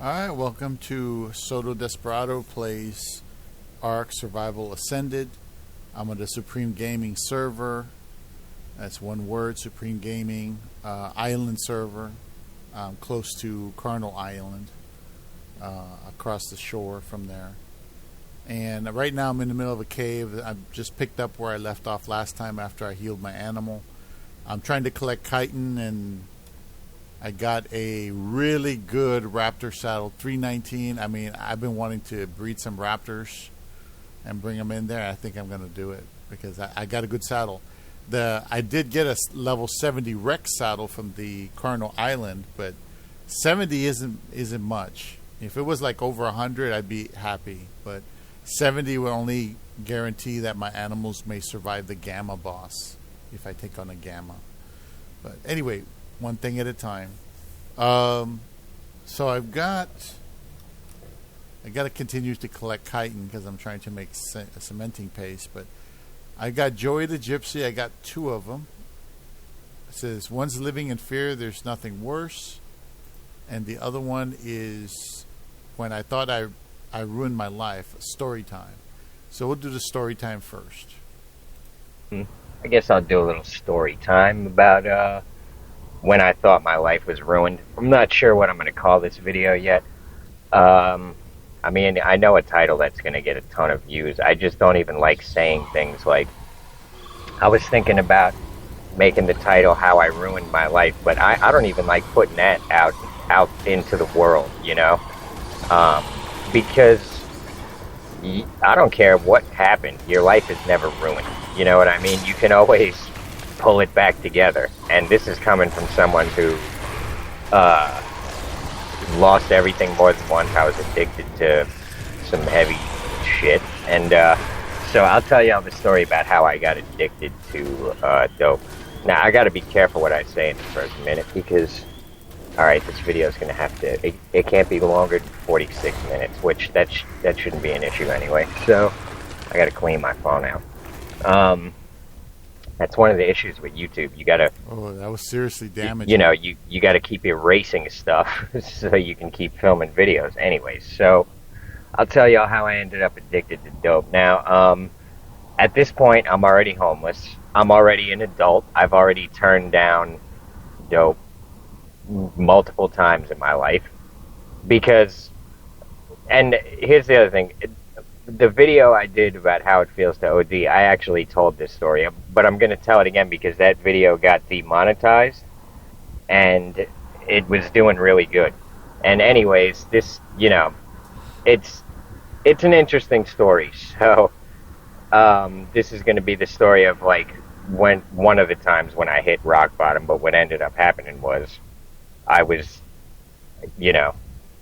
Alright, welcome to Soto Desperado Plays Ark Survival Ascended. I'm on the Supreme Gaming server. That's one word, Supreme Gaming Island server. I'm close to Carnal Island, across the shore from there. And right now I'm in the middle of a cave. I just picked up where I left off last time after I healed my animal. I'm trying to collect chitin, and I got a really good raptor saddle, 319. I mean, I've been wanting to breed some raptors and bring them in there. I think I'm going to do it because I got a good saddle. I did get a level 70 Rex saddle from the Carnal Island, but 70 isn't much. If it was like over 100, I'd be happy. But 70 will only guarantee that my animals may survive the Gamma boss if I take on a Gamma. But anyway, one thing at a time. So I got to continue to collect chitin because I'm trying to make a cementing paste. But I got Joey the Gypsy. I got two of them. It says one's living in fear. There's nothing worse, and the other one is when I thought I ruined my life. Story time. So we'll do the story time first. I guess I'll do a little story time about when I thought my life was ruined. I'm not sure what I'm going to call this video yet. I mean, I know a title that's going to get a ton of views. I just don't even like saying things like, I was thinking about making the title How I Ruined My Life, but I don't even like putting that out into the world, you know? Because I don't care what happened, your life is never ruined. You know what I mean? You can always pull it back together. And this is coming from someone who lost everything more than once. I was addicted to some heavy shit. And so I'll tell y'all the story about how I got addicted to dope. Now, I got to be careful what I say in the first minute because, all right, this video is going to have to, it can't be longer than 46 minutes, which that shouldn't be an issue anyway. So I got to clean my phone out. That's one of the issues with YouTube. You gotta. Oh, that was seriously damaging. You know, you gotta keep erasing stuff so you can keep filming videos. Anyways, so I'll tell y'all how I ended up addicted to dope. Now, at this point, I'm already homeless. I'm already an adult. I've already turned down dope multiple times in my life because. And here's the other thing. The video I did about how it feels to OD, I actually told this story, but I'm going to tell it again because that video got demonetized, and it was doing really good. And anyways, this, you know, it's an interesting story. So, this is going to be the story of, like, one of the times when I hit rock bottom, but what ended up happening was I was, you know,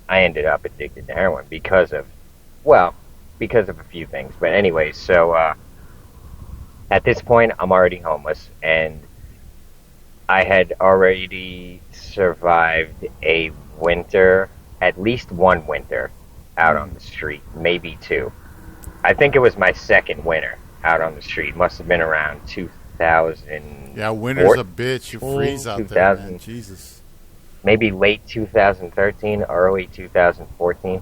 I ended up addicted to heroin because of a few things. But anyways, so at this point, I'm already homeless, and I had already survived a winter, at least one winter, out on the street, maybe two. I think it was my second winter out on the street. Must have been around 2000. Yeah, winter's a bitch. You freeze out there, man. Jesus. Maybe late 2013, early 2014.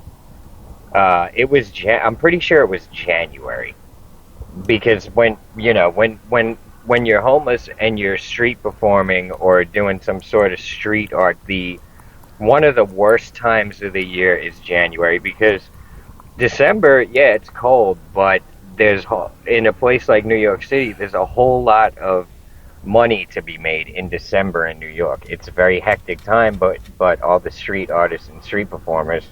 It was I'm pretty sure it was January, because when you're homeless and you're street performing or doing some sort of street art, one of the worst times of the year is January, because December, yeah, it's cold, but in a place like New York City, there's a whole lot of money to be made in December in New York. It's a very hectic time, but all the street artists and street performers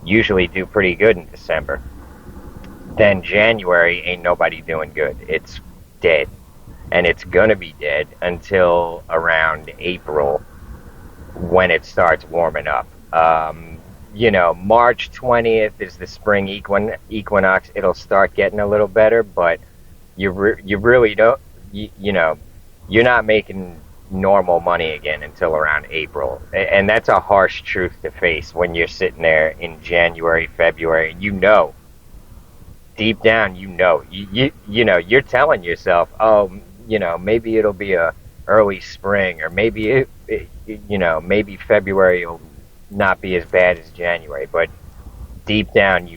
usually do pretty good in December. Then January ain't nobody doing good. It's dead. And it's gonna be dead until around April when it starts warming up. March 20th is the spring equinox. It'll start getting a little better, but you really don't, you're not making normal money again until around April, and that's a harsh truth to face when you're sitting there in January, February, and deep down, you're telling yourself, oh, maybe it'll be a early spring, or maybe maybe February will not be as bad as January, but deep down,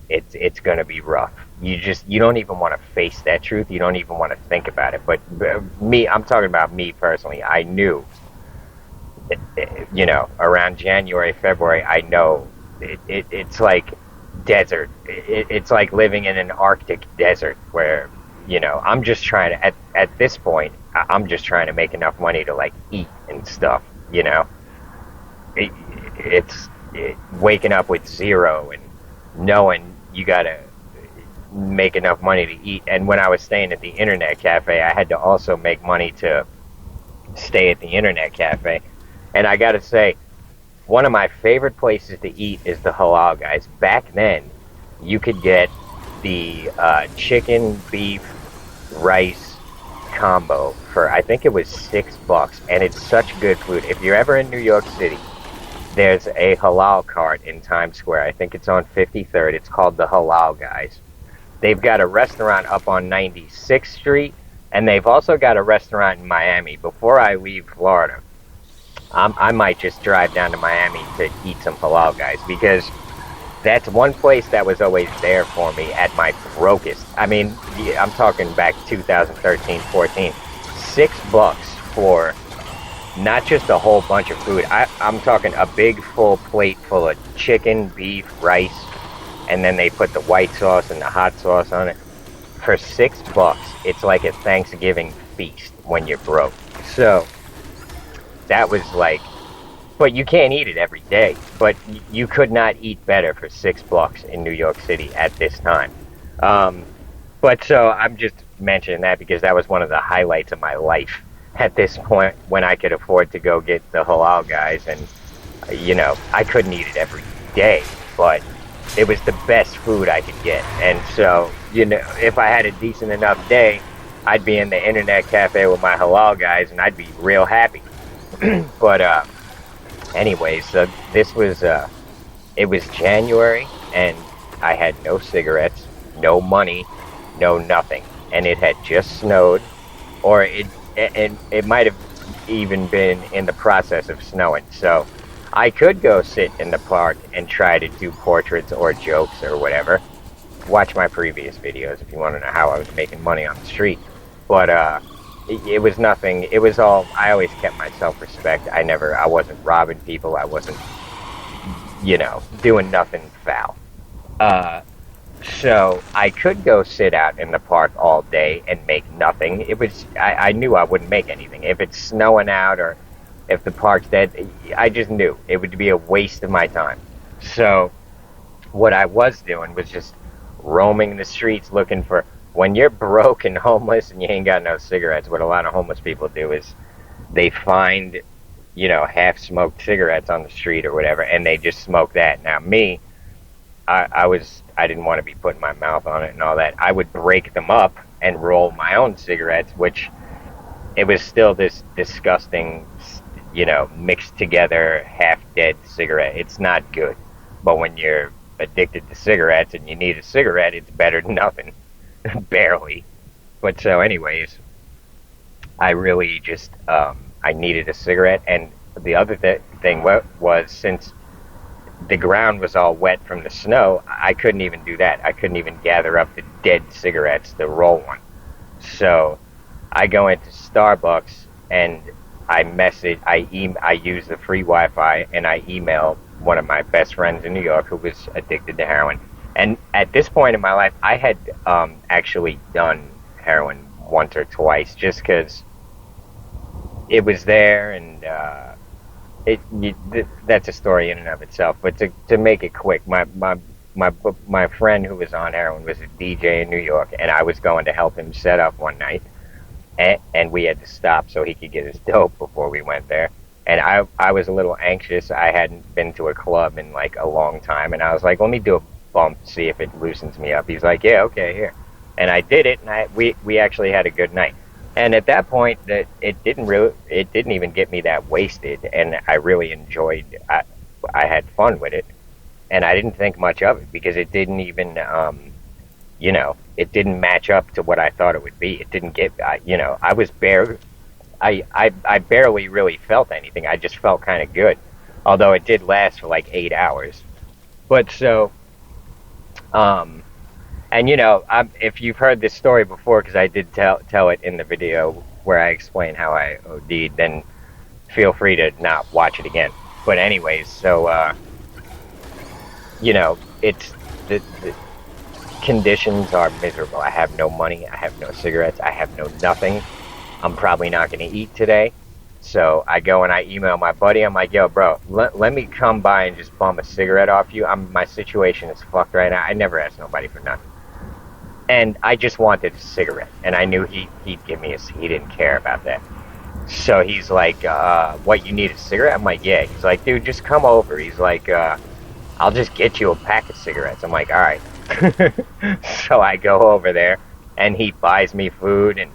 it's going to be rough. You don't even want to face that truth. You don't even want to think about it. But I'm talking about me personally. I knew, around January, February, I know it's like desert. It's like living in an Arctic desert where, I'm just trying to, at this point, I'm just trying to make enough money to like eat and stuff, it's waking up with zero and knowing you gotta make enough money to eat. And when I was staying at the internet cafe, I had to also make money to stay at the internet cafe. And I gotta say, one of my favorite places to eat is the Halal Guys. Back then, you could get the chicken, beef, rice combo for, I think it was $6, and it's such good food. If you're ever in New York City, there's a halal cart in Times Square. I think it's on 53rd. It's called the Halal Guys. They've got a restaurant up on 96th Street, and they've also got a restaurant in Miami. Before I leave Florida, I might just drive down to Miami to eat some Halal Guys, because that's one place that was always there for me at my brokest. I mean, I'm talking back 2013, 14. $6 for not just a whole bunch of food. I'm talking a big full plate full of chicken, beef, rice, and then they put the white sauce and the hot sauce on it. For $6, it's like a Thanksgiving feast when you're broke. So that was like, but you can't eat it every day. But you could not eat better for $6 in New York City at this time. But so I'm just mentioning that because that was one of the highlights of my life at this point, when I could afford to go get the Halal Guys. And I couldn't eat it every day, but it was the best food I could get. And so, if I had a decent enough day, I'd be in the internet cafe with my Halal Guys, and I'd be real happy. But anyways, so this was it was January, and I had no cigarettes, no money, no nothing, and it had just snowed, or it might have even been in the process of snowing. So I could go sit in the park and try to do portraits or jokes or whatever. Watch my previous videos if you want to know how I was making money on the street. But it was nothing. It was all, I always kept my self-respect. I wasn't robbing people. I wasn't, doing nothing foul. So I could go sit out in the park all day and make nothing. I knew I wouldn't make anything. If it's snowing out or if the park's dead, I just knew it would be a waste of my time. So what I was doing was just roaming the streets looking for, when you're broke and homeless and you ain't got no cigarettes, what a lot of homeless people do is they find, half-smoked cigarettes on the street or whatever, and they just smoke that. Now me, I didn't want to be putting my mouth on it and all that. I would break them up and roll my own cigarettes, which it was still this disgusting, mixed together, half-dead cigarette. It's not good. But when you're addicted to cigarettes and you need a cigarette, it's better than nothing. Barely. But so anyways, I really just, I needed a cigarette. And the other thing was, since the ground was all wet from the snow, I couldn't even do that. I couldn't even gather up the dead cigarettes to roll one. So I go into Starbucks and I use the free Wi-Fi, and I email one of my best friends in New York who was addicted to heroin. And at this point in my life, I had actually done heroin once or twice, just because it was there, and that's a story in and of itself. But to make it quick, my friend who was on heroin was a DJ in New York, and I was going to help him set up one night, and we had to stop so he could get his dope before we went there. And I was a little anxious. I hadn't been to a club in like a long time, and I was like, let me do a bump, see if it loosens me up. He's like, yeah, okay, here. And I did it, and we actually had a good night. And at that point, that it didn't even get me that wasted, and I really enjoyed. I had fun with it, and I didn't think much of it because it didn't even, it didn't match up to what I thought it would be. It didn't get, I barely really felt anything. I just felt kind of good. although it did last for like 8 hours. But so, um, and if you've heard this story before, because I did tell it in the video where I explain how I OD'd, then feel free to not watch it again. But anyways, so it's the conditions are miserable. I have no money. I have no cigarettes. I have no nothing. I'm probably not going to eat today. So I go and I email my buddy. I'm like, yo, bro, let me come by and just bum a cigarette off you. My situation is fucked right now. I never asked nobody for nothing. And I just wanted a cigarette. And I knew he'd give me he didn't care about that. So he's like, what, you need a cigarette? I'm like, yeah. He's like, dude, just come over. He's like, I'll just get you a pack of cigarettes. I'm like, all right. So I go over there, and he buys me food and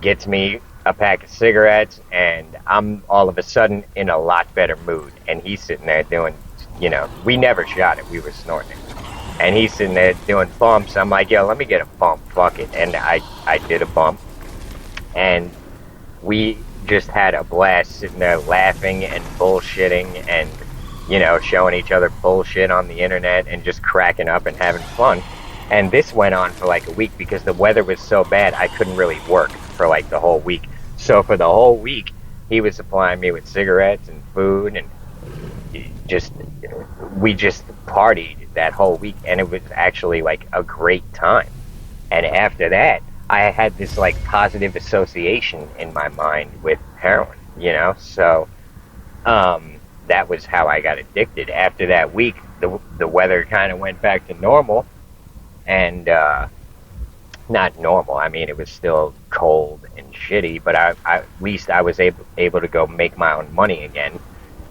gets me a pack of cigarettes, and I'm all of a sudden in a lot better mood. And he's sitting there doing, we never shot it. We were snorting it. And he's sitting there doing bumps. I'm like, yo, let me get a bump. Fuck it. And I did a bump. And we just had a blast sitting there laughing and bullshitting and showing each other bullshit on the internet and just cracking up and having fun. And this went on for like a week because the weather was so bad I couldn't really work for like the whole week. So for the whole week, he was supplying me with cigarettes and food, and we just partied that whole week, and it was actually like a great time. And after that, I had this like positive association in my mind with heroin, so that was how I got addicted. After that week, the weather kind of went back to normal, and not normal. I mean, it was still cold and shitty, but at least I was able to go make my own money again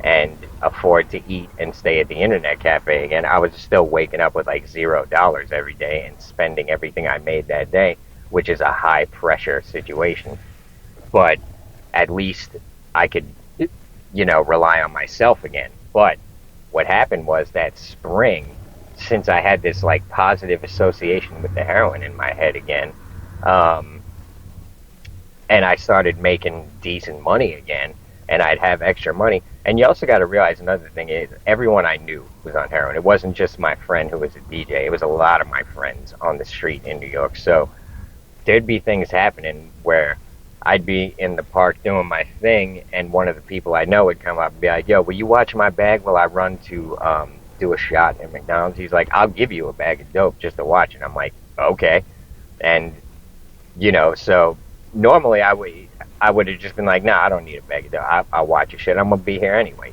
and afford to eat and stay at the internet cafe again. I was still waking up with like $0 every day and spending everything I made that day, which is a high pressure situation. But at least I could rely on myself again. But what happened was that spring, since I had this like positive association with the heroin in my head again, and I started making decent money again, and I'd have extra money. And you also got to realize another thing is everyone I knew was on heroin. It wasn't just my friend who was a DJ. It was a lot of my friends on the street in New York. So there'd be things happening where I'd be in the park doing my thing, and one of the people I know would come up and be like, yo, will you watch my bag while I run to do a shot at McDonald's? He's like, I'll give you a bag of dope just to watch it. I'm like, okay. And, so normally I would have just been like, nah, I don't need a bag of dope. I'll watch your shit. I'm going to be here anyway,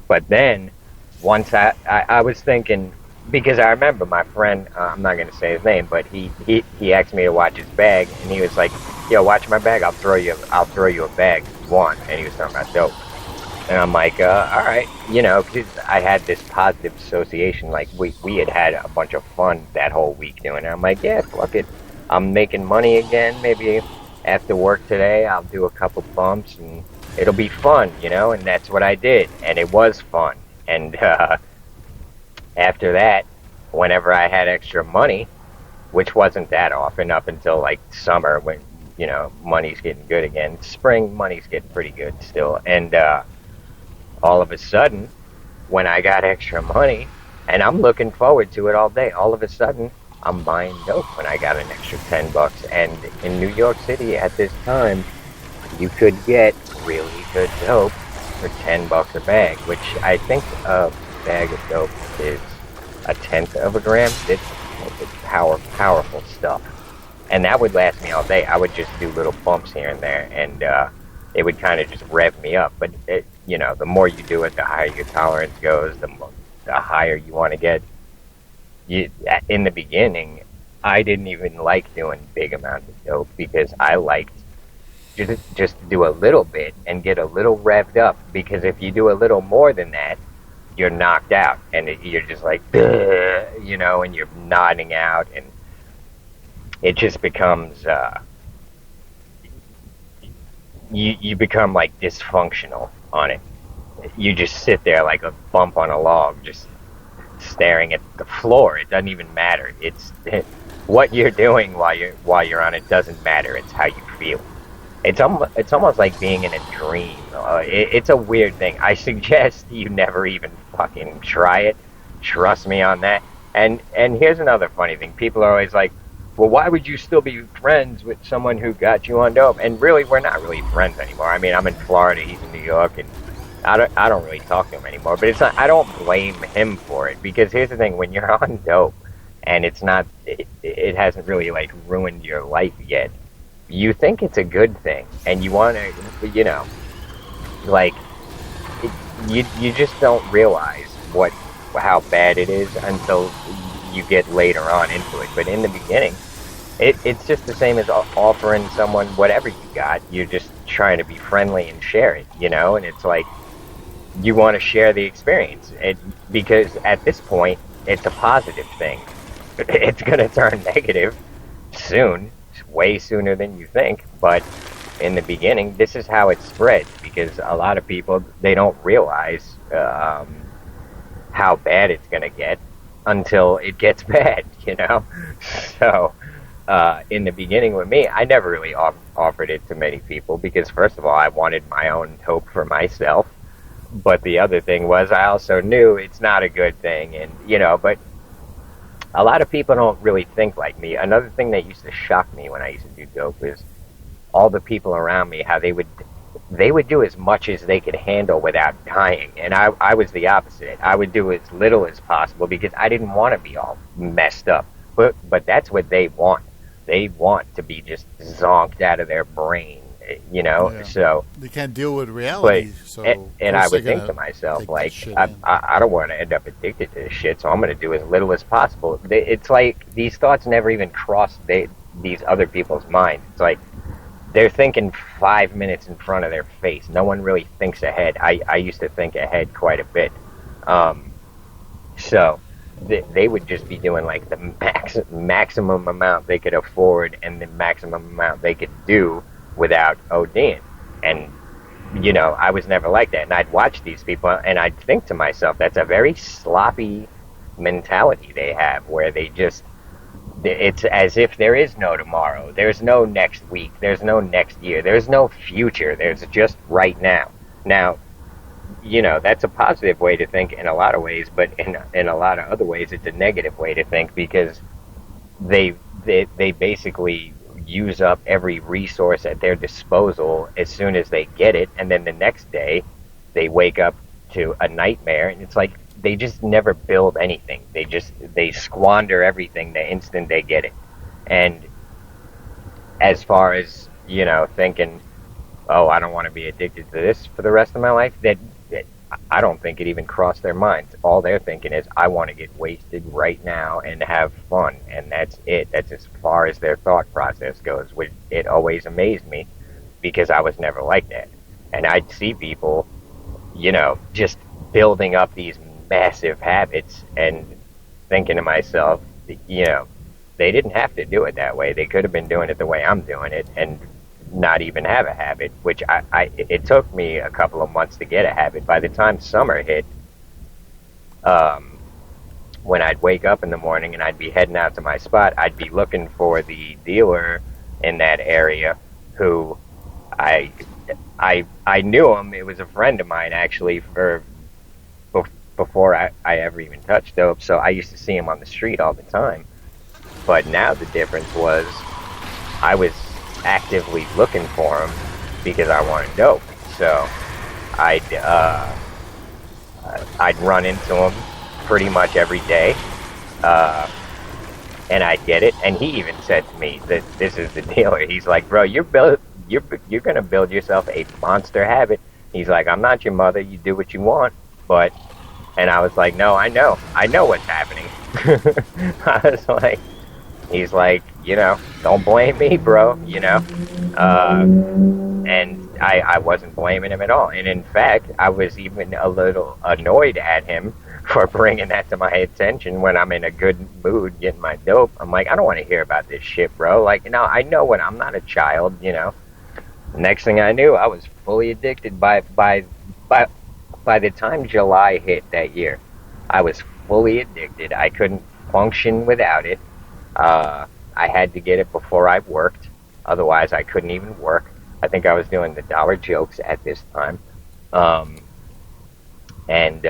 But then once I was thinking, because I remember my friend, I'm not going to say his name, but he asked me to watch his bag, and he was like, yo, watch my bag. I'll throw you a bag if you want. And he was talking about dope. And I'm like, all right, because I had this positive association. Like, we had a bunch of fun that whole week doing it. I'm like, yeah, fuck it. I'm making money again. Maybe after work today, I'll do a couple bumps, and it'll be fun, And that's what I did. And it was fun. And after that, whenever I had extra money, which wasn't that often up until, like, summer when, money's getting good again. Spring, money's getting pretty good still. And all of a sudden, when I got extra money, and I'm looking forward to it all day, all of a sudden, I'm buying dope when I got an extra $10. And in New York City at this time, you could get really good dope for $10 a bag, which I think a bag of dope is 1/10 of a gram. It's powerful stuff. And that would last me all day. I would just do little bumps here and there, and it would kind of just rev me up. But, the more you do it, the higher your tolerance goes, the higher you want to get. In the beginning, I didn't even like doing big amounts of dope because I liked just to do a little bit and get a little revved up. Because if you do a little more than that, you're knocked out, and you're just like, and you're nodding out, and it just becomes, you become like dysfunctional on it. You just sit there like a bump on a log, just staring at the floor. It doesn't even matter. It's what you're doing while you're on it doesn't matter. It's how you feel. It's almost like being in a dream It's a weird thing. I suggest you never even fucking try it. Trust me on that. And here's another funny thing. People are always like, well, why would you still be friends with someone who got you on dope? And really, we're not really friends anymore. I mean, I'm in Florida, he's in New York, and I don't really talk to him anymore. But it's not, I don't blame him for it, because here's the thing: when you're on dope, and it hasn't really like ruined your life yet, you think it's a good thing, and you want to, like, you just don't realize how bad it is until you get later on into it. But in the beginning, it's just the same as offering someone whatever you got. You're just trying to be friendly and share it, and it's like you want to share the experience, because at this point it's a positive thing. It's going to turn negative soon, way sooner than you think, but in the beginning, this is how it spreads, because a lot of people, they don't realize how bad it's going to get until it gets bad, So, in the beginning with me, I never really offered it to many people, because first of all, I wanted my own hope for myself, but the other thing was I also knew it's not a good thing, and, but a lot of people don't really think like me. Another thing that used to shock me when I used to do dope is all the people around me, how they would do as much as they could handle without dying. And I was the opposite. I would do as little as possible because I didn't want to be all messed up. But that's what they want. They want to be just zonked out of their brain, Yeah. So they can't deal with reality. And I would think to myself, like, I don't want to end up addicted to this shit, so I'm going to do as little as possible. It's like these thoughts never even cross these other people's minds. It's like they're thinking 5 minutes in front of their face. No one really thinks ahead. I used to think ahead quite a bit. So they would just be doing like the maximum amount they could afford and the maximum amount they could do without ODing. And, I was never like that. And I'd watch these people and I'd think to myself, that's a very sloppy mentality they have, where it's as if there is no tomorrow. There's no next week. There's no next year. There's no future. There's just right now. Now, that's a positive way to think in a lot of ways, but in a lot of other ways, it's a negative way to think, because they basically use up every resource at their disposal as soon as they get it, and then the next day they wake up to a nightmare, and it's like they just never build anything. They squander everything the instant they get it. And as far as, thinking, oh, I don't want to be addicted to this for the rest of my life, that I don't think it even crossed their minds. All they're thinking is, I want to get wasted right now and have fun, and that's it. That's as far as their thought process goes, which it always amazed me, because I was never like that. And I'd see people, just building up these massive habits and thinking to myself, they didn't have to do it that way. They could have been doing it the way I'm doing it and not even have a habit, which it took me a couple of months to get a habit. By the time summer hit, when I'd wake up in the morning and I'd be heading out to my spot, I'd be looking for the dealer in that area who I knew him. It was a friend of mine, actually, before I ever even touched dope, so I used to see him on the street all the time. But now the difference was I was actively looking for him because I wanted dope. So I'd run into him pretty much every day, and I'd get it. And he even said to me that this is the dealer. He's like, bro, you're gonna build yourself a monster habit. He's like, I'm not your mother. You do what you want, but. And I was like, no, I know what's happening. I was like, he's like, don't blame me, bro, and I wasn't blaming him at all. And in fact, I was even a little annoyed at him for bringing that to my attention when I'm in a good mood getting my dope. I'm like, I don't want to hear about this shit, bro. Like, I know I'm not a child, Next thing I knew, I was fully addicted by the time July hit that year. I was fully addicted. I couldn't function without it. I had to get it before I worked. Otherwise, I couldn't even work. I think I was doing the dollar jokes at this time. Um, and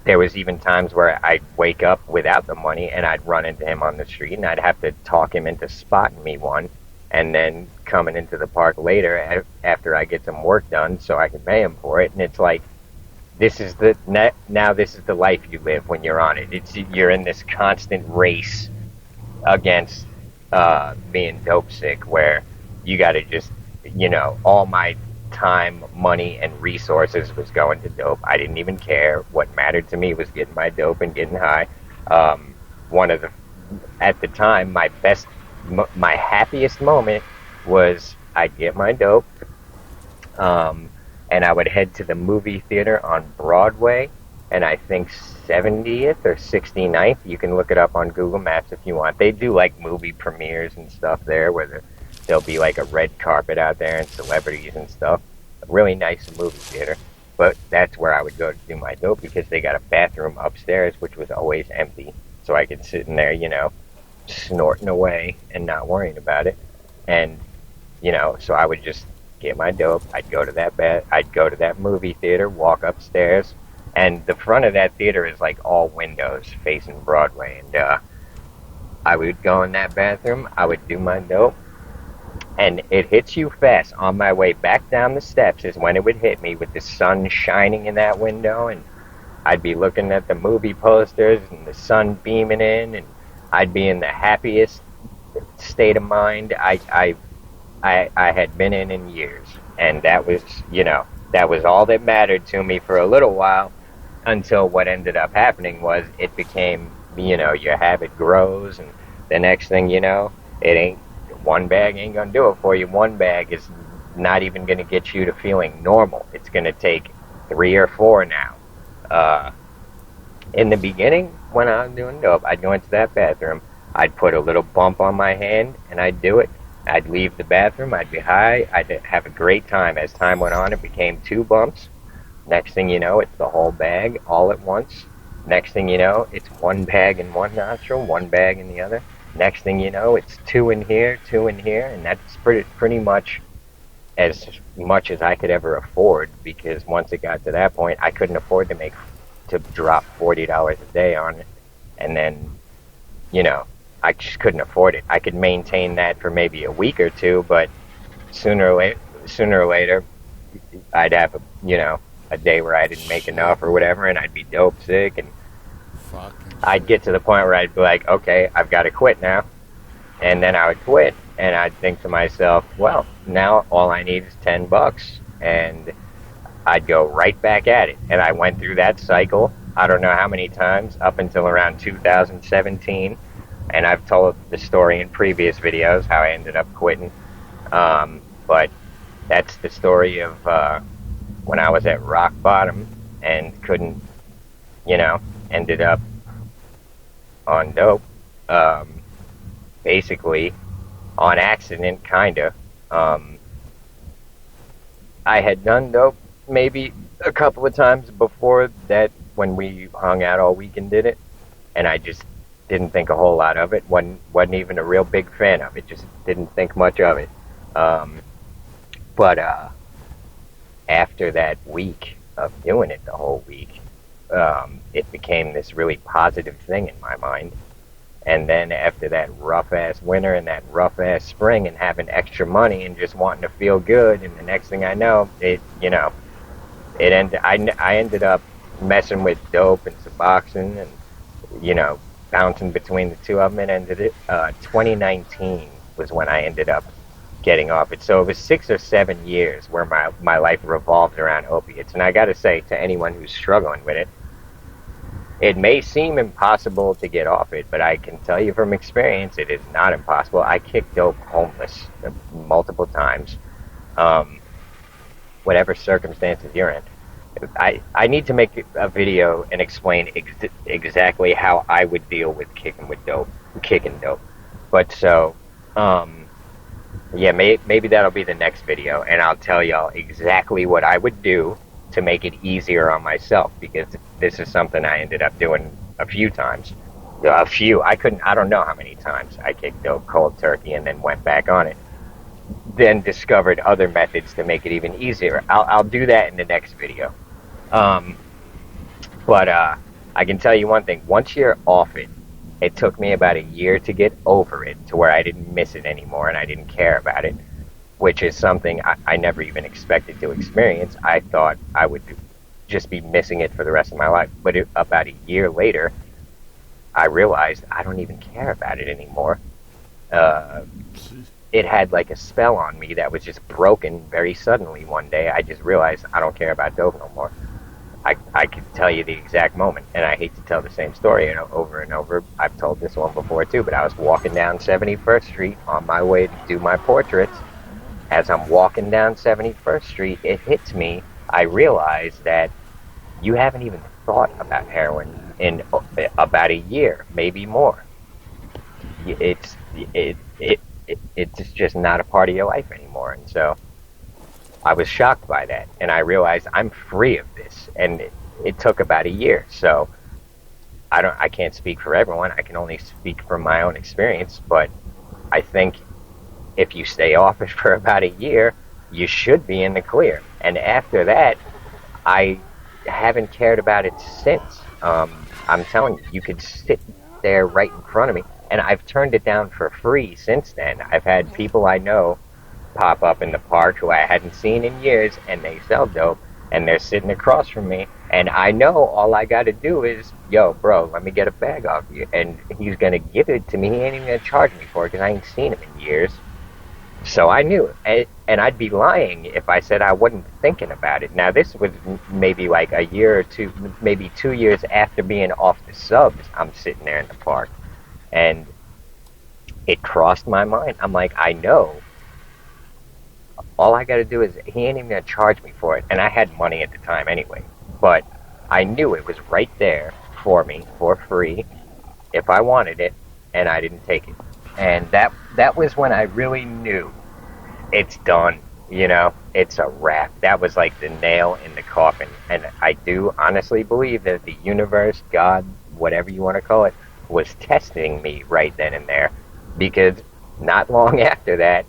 there was even times where I'd wake up without the money and I'd run into him on the street and I'd have to talk him into spotting me one, and then coming into the park later after I get some work done so I can pay him for it. And it's like, this is now this is the life you live when you're on it. You're in this constant race against being dope sick, where you got to just, all my time, money, and resources was going to dope. I didn't even care. What mattered to me was getting my dope and getting high. At the time, my happiest moment was I'd get my dope, and I would head to the movie theater on Broadway, and I think 70th or 69th. You can look it up on Google Maps if you want. They do like movie premieres and stuff there, where there'll be like a red carpet out there and celebrities and stuff. A really nice movie theater. But that's where I would go to do my dope, because they got a bathroom upstairs, which was always empty. So I could sit in there, snorting away and not worrying about it. And, so I would just get my dope. I'd go to that movie theater, walk upstairs, and the front of that theater is like all windows facing Broadway. And I would go in that bathroom, I would do my dope, and it hits you fast. On my way back down the steps is when it would hit me, with the sun shining in that window, and I'd be looking at the movie posters and the sun beaming in, and I'd be in the happiest state of mind I had been in years. And that was all that mattered to me for a little while, until what ended up happening was it became, your habit grows, and the next thing you know, one bag ain't gonna do it for you. One bag is not even gonna get you to feeling normal. It's gonna take 3 or 4 now. In the beginning, when I was doing dope, I'd go into that bathroom, I'd put a little bump on my hand, and I'd do it. I'd leave the bathroom, I'd be high, I'd have a great time. As time went on, it became 2 bumps. Next thing you know, it's the whole bag all at once. Next thing you know, it's 1 bag in one nostril, 1 bag in the other. Next thing you know, it's 2 in here, 2 in here, and that's pretty much as I could ever afford, because once it got to that point, I couldn't afford to drop $40 a day on it. And then, I just couldn't afford it. I could maintain that for maybe a week or 2, but sooner or later, I'd have a day where I didn't make enough or whatever, and I'd be dope sick, and I'd get to the point where I'd be like, okay, I've got to quit now. And then I would quit, and I'd think to myself, well, now all I need is $10, and I'd go right back at it. And I went through that cycle, I don't know how many times, up until around 2017. And I've told the story in previous videos, how I ended up quitting. But that's the story of when I was at rock bottom and couldn't, ended up on dope. Basically, on accident, kinda. I had done dope maybe a couple of times before that, when we hung out all week and did it, and I just didn't think a whole lot of it. wasn't even a real big fan of it. Just didn't think much of it. But after that week of doing it the whole week, it became this really positive thing in my mind. And then after that rough-ass winter and that rough-ass spring, and having extra money and just wanting to feel good, and the next thing I know, I ended up messing with dope and Suboxone, and, bouncing between the two of them, and 2019 was when I ended up getting off it. So it was 6 or 7 years where my life revolved around opiates. And I got to say, to anyone who's struggling with it, it may seem impossible to get off it, but I can tell you from experience, it is not impossible. I kicked dope homeless multiple times. Whatever circumstances you're in. I need to make a video and explain exactly how I would deal with kicking dope. But so, yeah, maybe that'll be the next video, and I'll tell y'all exactly what I would do to make it easier on myself, because this is something I ended up doing a few times. I don't know how many times I kicked dope cold turkey and then went back on it. then discovered other methods to make it even easier. I'll do that in the next video. Um, but I can tell you one thing: once you're off it, it took me about a year to get over it, to where I didn't miss it anymore and I didn't care about it, which is something I never even expected to experience. I thought I would just be missing it for the rest of my life. But about a year later, I realized I don't even care about it anymore. Uh, it had like a spell on me that was just broken very suddenly one day. I just realized I don't care about dope no more. I can tell you the exact moment, and I hate to tell the same story over and over. I've told this one before too, but I was walking down 71st Street on my way to do my portraits. As I'm walking down 71st Street, it hits me. I realize that you haven't even thought about heroin in about a year, maybe more. It's it's just not a part of your life anymore, and so I was shocked by that, and I realized I'm free of this, and it took about a year. So I can't speak for everyone. I can only speak from my own experience, but I think if you stay off it for about a year, you should be in the clear. And after that, I haven't cared about it since. I'm telling you, you could sit there right in front of me, and I've turned it down for free since then. I've had people I know pop up in the park who I hadn't seen in years, and they sell dope, and they're sitting across from me, and I know all I got to do is, yo, bro, let me get a bag off you, and he's going to give it to me. He ain't even going to charge me for it because I ain't seen him in years. So I knew it, and I'd be lying if I said I wasn't thinking about it. Now, this was maybe like a year or two, maybe 2 years after being off the subs. I'm sitting there in the park, and it crossed my mind. I'm like, I know. All I got to do is, he ain't even going to charge me for it. And I had money at the time anyway. But I knew it was right there for me, for free, if I wanted it, and I didn't take it. And that was when I really knew it's done. You know, it's a wrap. That was like the nail in the coffin. And I do honestly believe that the universe, God, whatever you want to call it, was testing me right then and there. Because not long after that,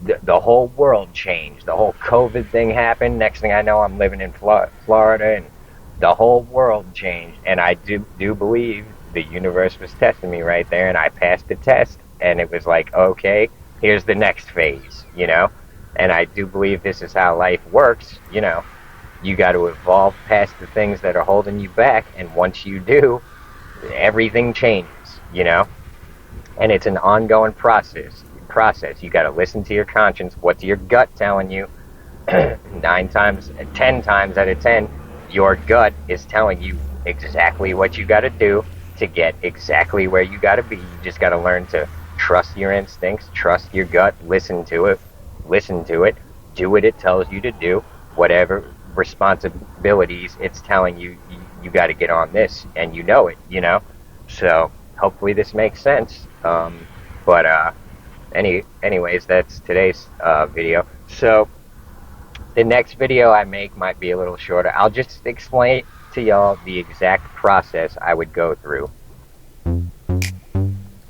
the whole world changed. The whole COVID thing happened. Next thing I know, I'm living in Florida, and the whole world changed. And I do believe the universe was testing me right there, and I passed the test. And it was like, okay, here's the next phase, you know? And I do believe this is how life works, you know? You got to evolve past the things that are holding you back, and once you do, everything changes, you know? And it's an ongoing process. You got to listen to your conscience. What's your gut telling you? 10 times out of 10, your gut is telling you exactly what you got to do to get exactly where you got to be. You just got to learn to trust your instincts, trust your gut, listen to it, do what it tells you to do, whatever responsibilities it's telling you, you got to get on this, and you know it, you know? So hopefully this makes sense. Anyways, that's today's video. So the next video I make might be a little shorter. I'll just explain to y'all the exact process I would go through.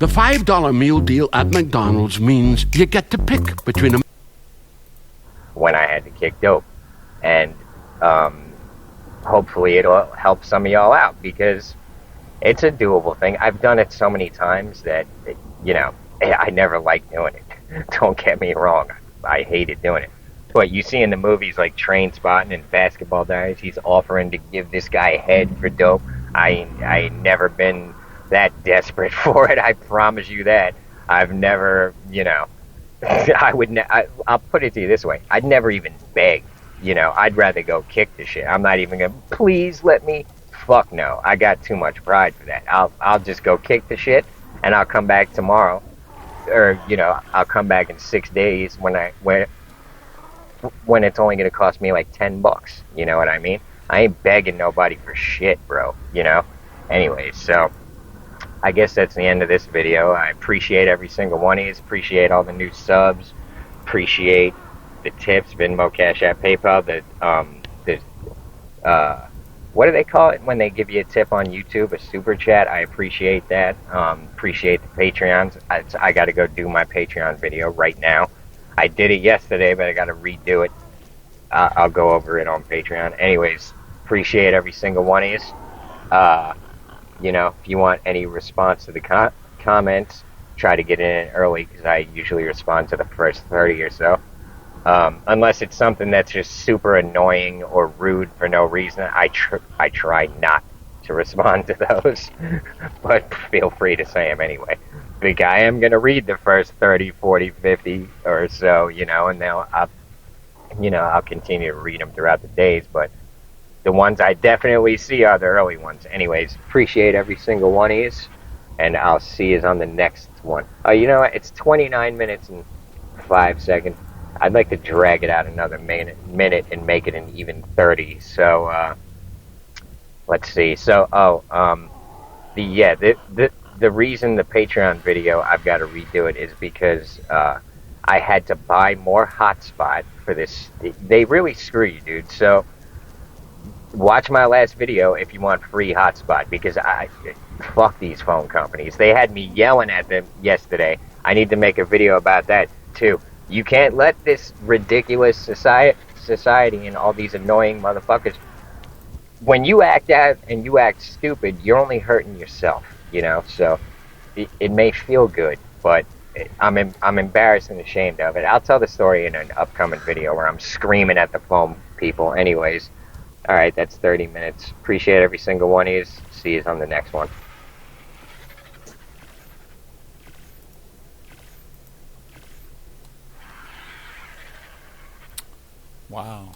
The $5 meal deal at McDonald's means you get to pick between when I had to kick dope. And hopefully it'll help some of y'all out, because it's a doable thing. I've done it so many times that, you know, I never liked doing it. Don't get me wrong. I hated doing it. But you see in the movies like Trainspotting and Basketball Diaries, he's offering to give this guy head for dope. I ain't never been that desperate for it. I promise you that. I've never, you know, I'll put it to you this way. I'd never even beg. You know, I'd rather go kick the shit. I'm not even going to, please let me. Fuck no. I got too much pride for that. I'll just go kick the shit, and I'll come back tomorrow. Or, you know, I'll come back in 6 days when it's only going to cost me like $10. You know what I mean? I ain't begging nobody for shit, bro. You know? Anyways, so I guess that's the end of this video. I appreciate every single one of you. Appreciate all the new subs. Appreciate the tips, Venmo, Cash App, PayPal. What do they call it when they give you a tip on YouTube? A super chat. I appreciate that. Appreciate the Patreons. I got to go do my Patreon video right now. I did it yesterday, but I got to redo it. I'll go over it on Patreon. Anyways, appreciate every single one of you. If you want any response to the comments, try to get in early because I usually respond to the first 30 or so. Unless it's something that's just super annoying or rude for no reason, I try not to respond to those. But feel free to say them anyway. I think I am going to read the first 30, 40, 50 or so, and then I'll continue to read them throughout the days, but the ones I definitely see are the early ones. Anyways, appreciate every single one of these, and I'll see you on the next one. It's 29 minutes and 5 seconds. I'd like to drag it out another minute and make it an even 30. So, let's see. So, the reason the Patreon video, I've got to redo it, is because I had to buy more hotspot for this. They really screw you, dude. So watch my last video if you want free hotspot, because fuck these phone companies. They had me yelling at them yesterday. I need to make a video about that too. You can't let this ridiculous society and all these annoying motherfuckers. When you act out and you act stupid, you're only hurting yourself. So it may feel good, but I'm embarrassed and ashamed of it. I'll tell the story in an upcoming video where I'm screaming at the phone people. Anyways, all right, that's 30 minutes. Appreciate every single one of you. See you on the next one. Wow,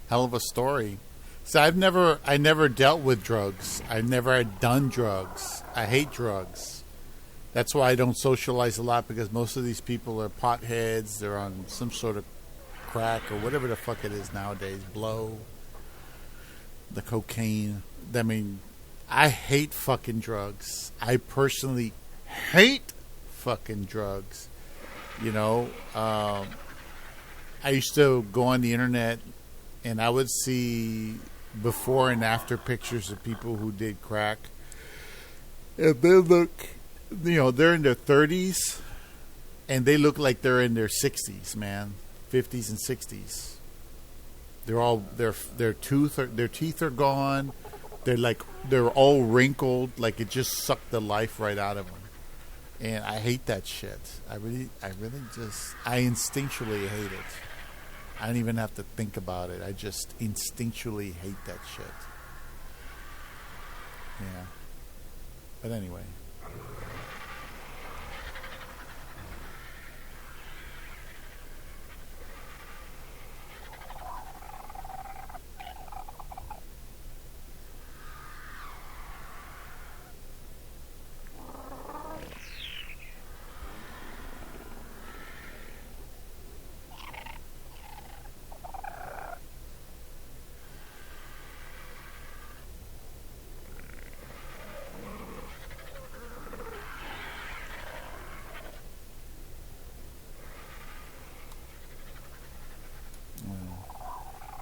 hell of a story. So I never dealt with drugs. I never had done drugs. I hate drugs. That's why I don't socialize a lot, because most of these people are potheads. They're on some sort of crack or whatever the fuck it is nowadays. Blow, the cocaine. I mean, I hate fucking drugs. I personally hate fucking drugs. I used to go on the internet and I would see before and after pictures of people who did crack. And they look, they're in their 30s and they look like they're in their 60s, man. 50s and 60s. They're all their teeth are gone. They're all wrinkled, like it just sucked the life right out of them. And I hate that shit. I instinctually hate it. I don't even have to think about it. I just instinctually hate that shit. Yeah. But anyway.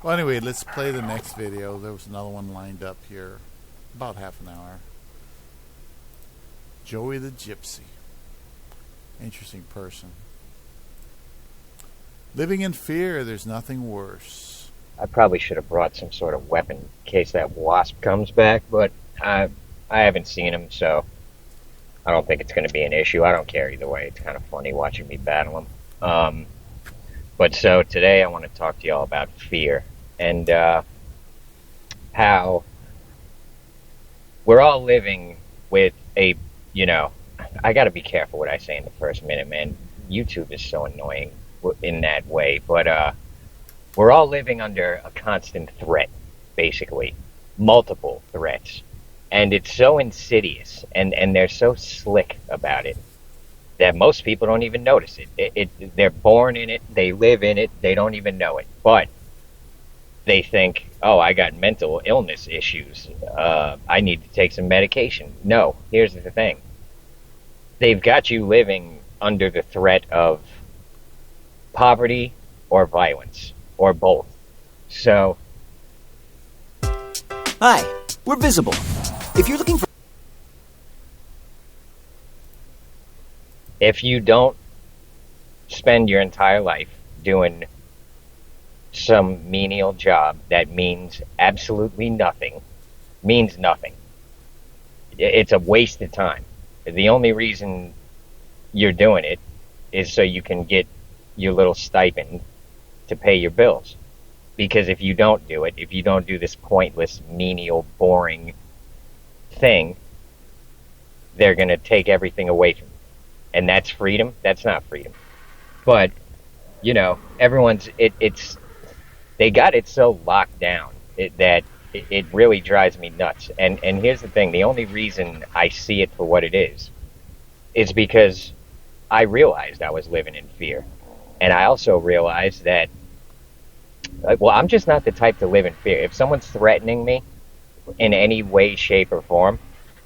Well, anyway, let's play the next video. There was another one lined up here. About half an hour. Joey the Gypsy. Interesting person. Living in fear, there's nothing worse. I probably should have brought some sort of weapon in case that wasp comes back, but I haven't seen him, so I don't think it's going to be an issue. I don't care either way. It's kind of funny watching me battle him. But so today I want to talk to y'all about fear and how we're all living with I got to be careful what I say in the first minute, man. YouTube is so annoying in that way, but we're all living under a constant threat, basically. Multiple threats. And it's so insidious, and they're so slick about it that most people don't even notice it. They're born in it, they live in it, they don't even know it. But they think, oh, I got mental illness issues. I need to take some medication. No, here's the thing. They've got you living under the threat of poverty or violence, or both. So... Hi, we're Visible. If you're looking for... If you don't spend your entire life doing some menial job that means absolutely nothing, means nothing. It's a waste of time. The only reason you're doing it is so you can get your little stipend to pay your bills. Because if you don't do it, if you don't do this pointless, menial, boring thing, they're going to take everything away from you. And that's freedom? That's not freedom. But, you know, they got it so locked down that it really drives me nuts. And here's the thing, the only reason I see it for what it is because I realized I was living in fear. And I also realized that, well, I'm just not the type to live in fear. If someone's threatening me in any way, shape, or form,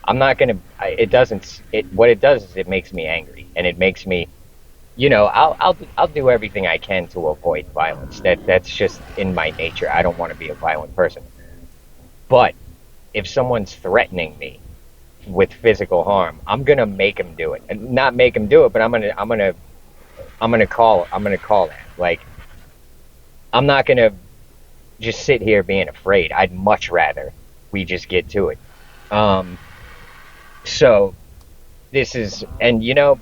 I'm not going to, what it does is it makes me angry. And it makes me, you know, I'll do everything I can to avoid violence. That's just in my nature. I don't want to be a violent person. But if someone's threatening me with physical harm, I'm gonna make them do it. And not make them do it, but I'm gonna call that. Like, I'm not gonna just sit here being afraid. I'd much rather we just get to it. So this is, and you know,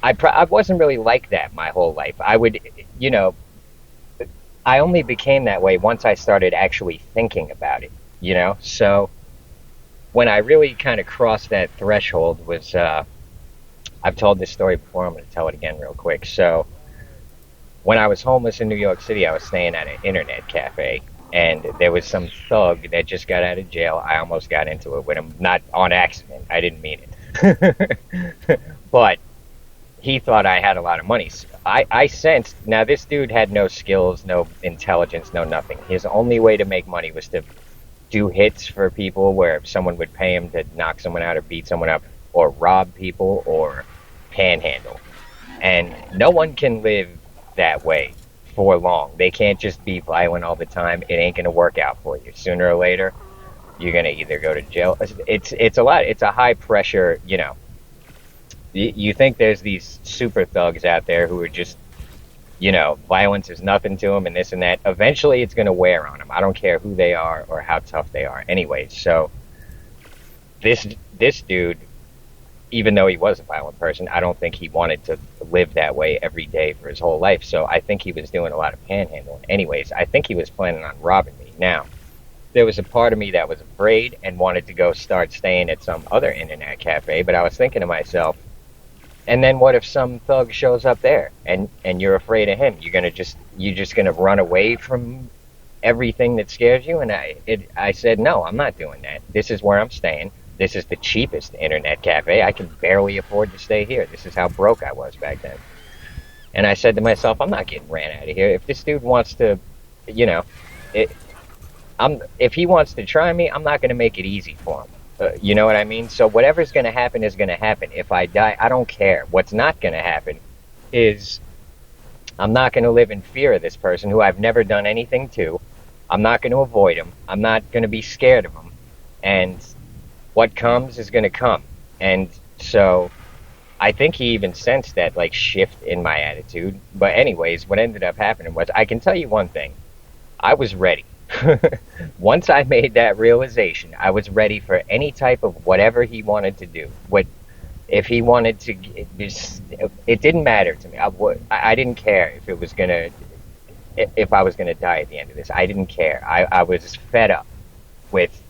I wasn't really like that my whole life. I would, you know, I only became that way once I started actually thinking about it, you know? So when I really kind of crossed that threshold was, I've told this story before, I'm going to tell it again real quick. So when I was homeless in New York City, I was staying at an internet cafe, and there was some thug that just got out of jail. I almost got into it with him, not on accident. I didn't mean it. But he thought I had a lot of money. I sensed, now this dude had no skills, no intelligence, no nothing. His only way to make money was to do hits for people where someone would pay him to knock someone out or beat someone up or rob people or panhandle. And no one can live that way for long. They can't just be violent all the time. It ain't going to work out for you. Sooner or later, you're going to either go to jail. It's a lot. It's a high pressure, you know. You think there's these super thugs out there who are just, you know, violence is nothing to them and this and that. Eventually it's going to wear on them. I don't care who they are or how tough they are. Anyways, so this dude, even though he was a violent person, I don't think he wanted to live that way every day for his whole life. So I think he was doing a lot of panhandling. Anyways, I think he was planning on robbing me. Now, there was a part of me that was afraid and wanted to go start staying at some other internet cafe, but I was thinking to myself, and then what if some thug shows up there and you're afraid of him? You're just gonna run away from everything that scares you? And I said, no, I'm not doing that. This is where I'm staying. This is the cheapest internet cafe. I can barely afford to stay here. This is how broke I was back then. And I said to myself, I'm not getting ran out of here. If this dude wants to, you know, if he wants to try me, I'm not gonna make it easy for him. You know what I mean? So whatever's going to happen is going to happen. If I die, I don't care. What's not going to happen is I'm not going to live in fear of this person who I've never done anything to. I'm not going to avoid him. I'm not going to be scared of him. And what comes is going to come. And so I think he even sensed that, like, shift in my attitude. But anyways, what ended up happening was, I can tell you one thing. I was ready. Once I made that realization, I was ready for any type of whatever he wanted to do. If he wanted to, it didn't matter to me. I didn't care if I was gonna die at the end of this. I didn't care. I was fed up with,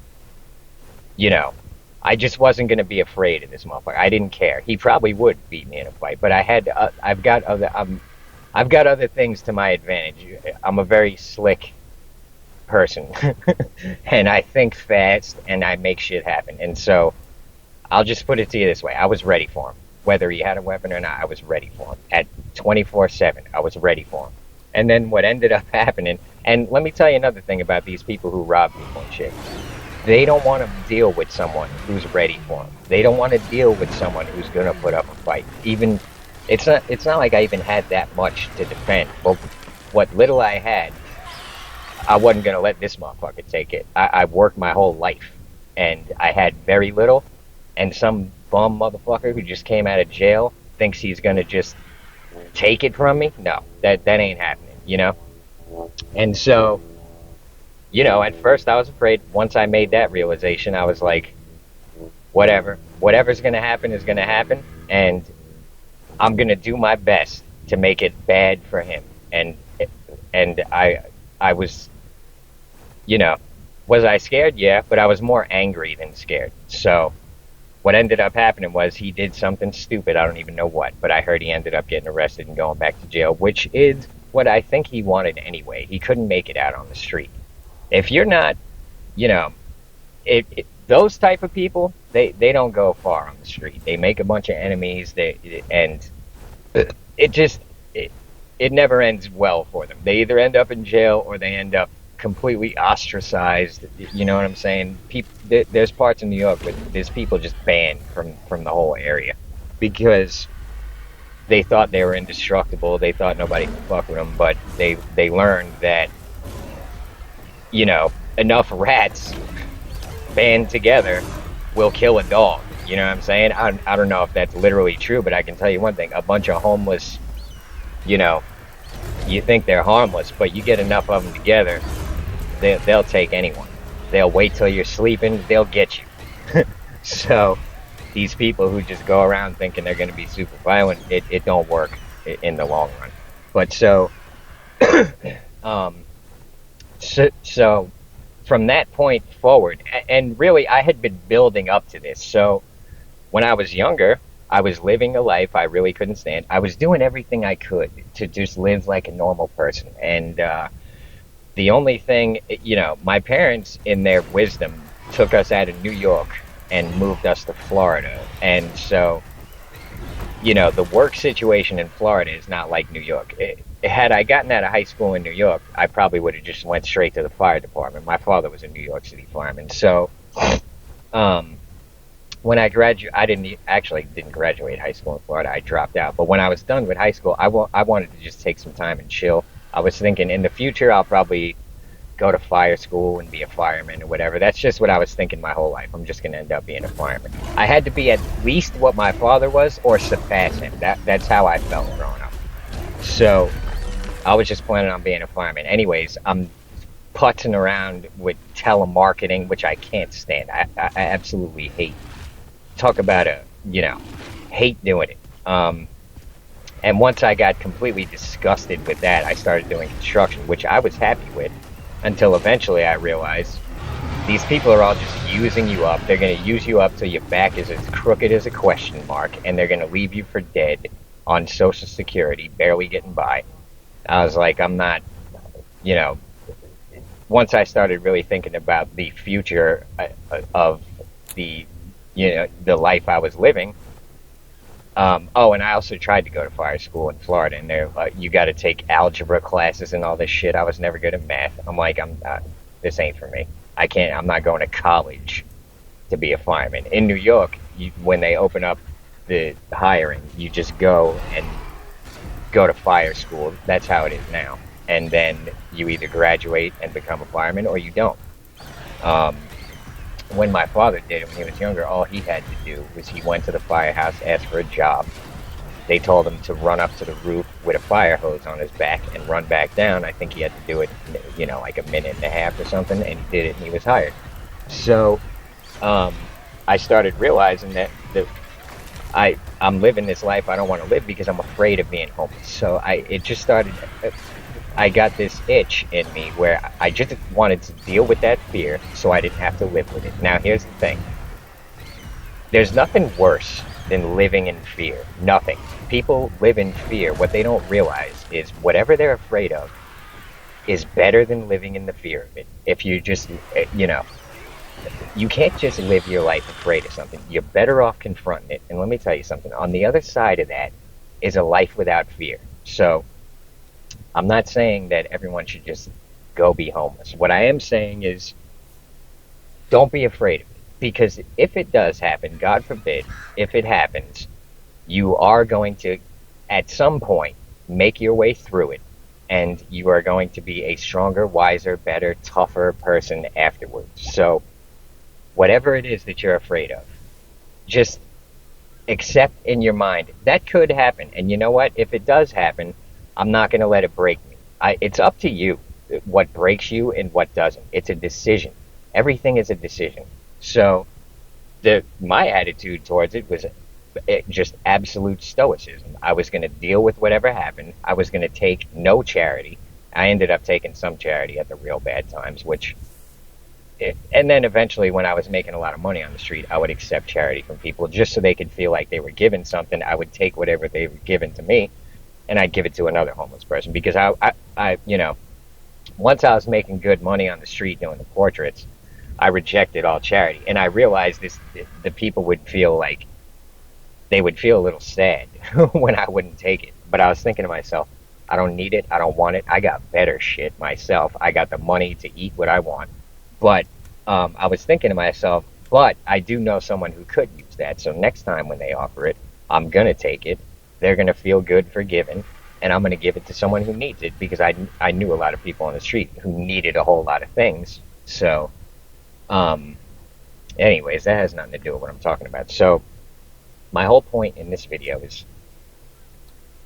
you know, I just wasn't gonna be afraid of this motherfucker. I didn't care. He probably would beat me in a fight, but I've got other things to my advantage. I'm a very slick person and I think fast and I make shit happen. And so I'll just put it to you this way. I was ready for him. Whether he had a weapon or not, I was ready for him. At 24/7, I was ready for him. And then what ended up happening, and let me tell you another thing about these people who rob people and shit. They don't want to deal with someone who's ready for them. They don't want to deal with someone who's going to put up a fight. Even it's not like I even had that much to defend. But what little I had, I wasn't going to let this motherfucker take it. I worked my whole life, and I had very little, and some bum motherfucker who just came out of jail thinks he's going to just take it from me. No, that ain't happening, And so, at first I was afraid. Once I made that realization, I was like, whatever's going to happen is going to happen, and I'm going to do my best to make it bad for him. And I was, was I scared? Yeah, but I was more angry than scared. So what ended up happening was he did something stupid. I don't even know what, but I heard he ended up getting arrested and going back to jail, which is what I think he wanted anyway. He couldn't make it out on the street. If you're not, those type of people, they don't go far on the street. They make a bunch of enemies. And it never ends well for them. They either end up in jail or they end up completely ostracized. You know what I'm saying? There's parts in New York where there's people just banned from the whole area because they thought they were indestructible. They thought nobody could fuck with them, but they learned that enough rats band together will kill a dog. You know what I'm saying? I don't know if that's literally true, but I can tell you one thing. A bunch of homeless, you think they're harmless, but you get enough of them together, they'll take anyone. They'll wait till you're sleeping, they'll get you. So these people who just go around thinking they're going to be super violent, it don't work in the long run. But so from that point forward, and really I had been building up to this. So when I was younger, I was living a life I really couldn't stand. I was doing everything I could to just live like a normal person. And the only thing, my parents in their wisdom took us out of New York and moved us to Florida. And so, the work situation in Florida is not like New York. Had I gotten out of high school in New York, I probably would have just went straight to the fire department. My father was a New York City fireman. So when I didn't graduate high school in Florida. I dropped out. But when I was done with high school, I wanted to just take some time and chill. I was thinking in the future I'll probably go to fire school and be a fireman or whatever. That's just what I was thinking my whole life. I'm just going to end up being a fireman. I had to be at least what my father was or surpass him. That's how I felt growing up. So I was just planning on being a fireman. Anyways, I'm putzing around with telemarketing, which I can't stand. I absolutely hate. Talk about hate doing it. And once I got completely disgusted with that, I started doing construction, which I was happy with, until eventually I realized these people are all just using you up. They're going to use you up till your back is as crooked as a question mark, and they're going to leave you for dead on Social Security, barely getting by. I was like, I'm not, once I started really thinking about the future of the life I was living. And I also tried to go to fire school in Florida, and you got to take algebra classes and all this shit. I was never good at math. I'm like, this ain't for me. I'm not going to college to be a fireman. In New York, when they open up the hiring, you just go to fire school. That's how it is now. And then you either graduate and become a fireman or you don't. When my father did it when he was younger, all he had to do was he went to the firehouse, asked for a job. They told him to run up to the roof with a fire hose on his back and run back down. I think he had to do it, like a minute and a half or something, and he did it, and he was hired. So I started realizing that I'm living this life I don't want to live because I'm afraid of being homeless. So I got this itch in me where I just wanted to deal with that fear so I didn't have to live with it. Now, here's the thing. There's nothing worse than living in fear. Nothing. People live in fear. What they don't realize is whatever they're afraid of is better than living in the fear of it. If you just, you can't just live your life afraid of something. You're better off confronting it. And let me tell you something. On the other side of that is a life without fear. So I'm not saying that everyone should just go be homeless. What I am saying is don't be afraid of it. Because if it does happen, God forbid, if it happens, you are going to, at some point, make your way through it. And you are going to be a stronger, wiser, better, tougher person afterwards. So whatever it is that you're afraid of, just accept in your mind that could happen. And you know what? If it does happen, I'm not going to let it break me. It's up to you what breaks you and what doesn't. It's a decision. Everything is a decision. So my attitude towards it was just absolute stoicism. I was going to deal with whatever happened. I was going to take no charity. I ended up taking some charity at the real bad times, and then eventually when I was making a lot of money on the street, I would accept charity from people just so they could feel like they were given something. I would take whatever they were given to me and I'd give it to another homeless person because I once I was making good money on the street doing the portraits, I rejected all charity. And I realized the people would feel like they would feel a little sad when I wouldn't take it. But I was thinking to myself, I don't need it. I don't want it. I got better shit myself. I got the money to eat what I want. But I was thinking to myself, but I do know someone who could use that. So next time when they offer it, I'm going to take it. They're going to feel good for giving. And I'm going to give it to someone who needs it because I knew a lot of people on the street who needed a whole lot of things. So, anyways, that has nothing to do with what I'm talking about. So, my whole point in this video is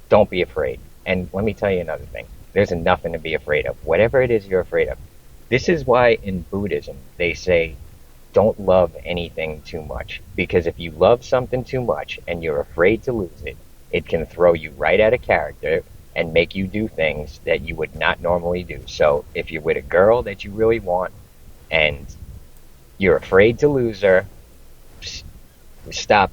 don't be afraid. And let me tell you another thing. There's nothing to be afraid of. Whatever it is you're afraid of. This is why in Buddhism they say don't love anything too much. Because if you love something too much and you're afraid to lose it, it can throw you right out of character and make you do things that you would not normally do. So if you're with a girl that you really want and you're afraid to lose her, stop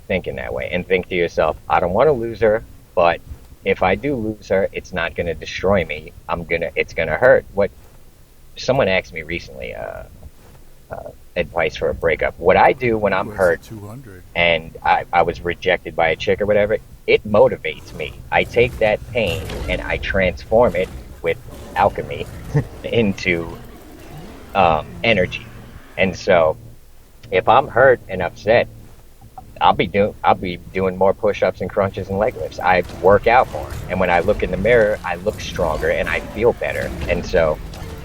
thinking that way and think to yourself, I don't want to lose her, but if I do lose her, it's not going to destroy me. It's going to hurt. What someone asked me recently, advice for a breakup. What I do when I'm hurt 200. and I was rejected by a chick or whatever, it motivates me. I take that pain and I transform it with alchemy into energy. And so if I'm hurt and upset, I'll be doing more push-ups and crunches and leg lifts. I work out more. And when I look in the mirror, I look stronger and I feel better. And so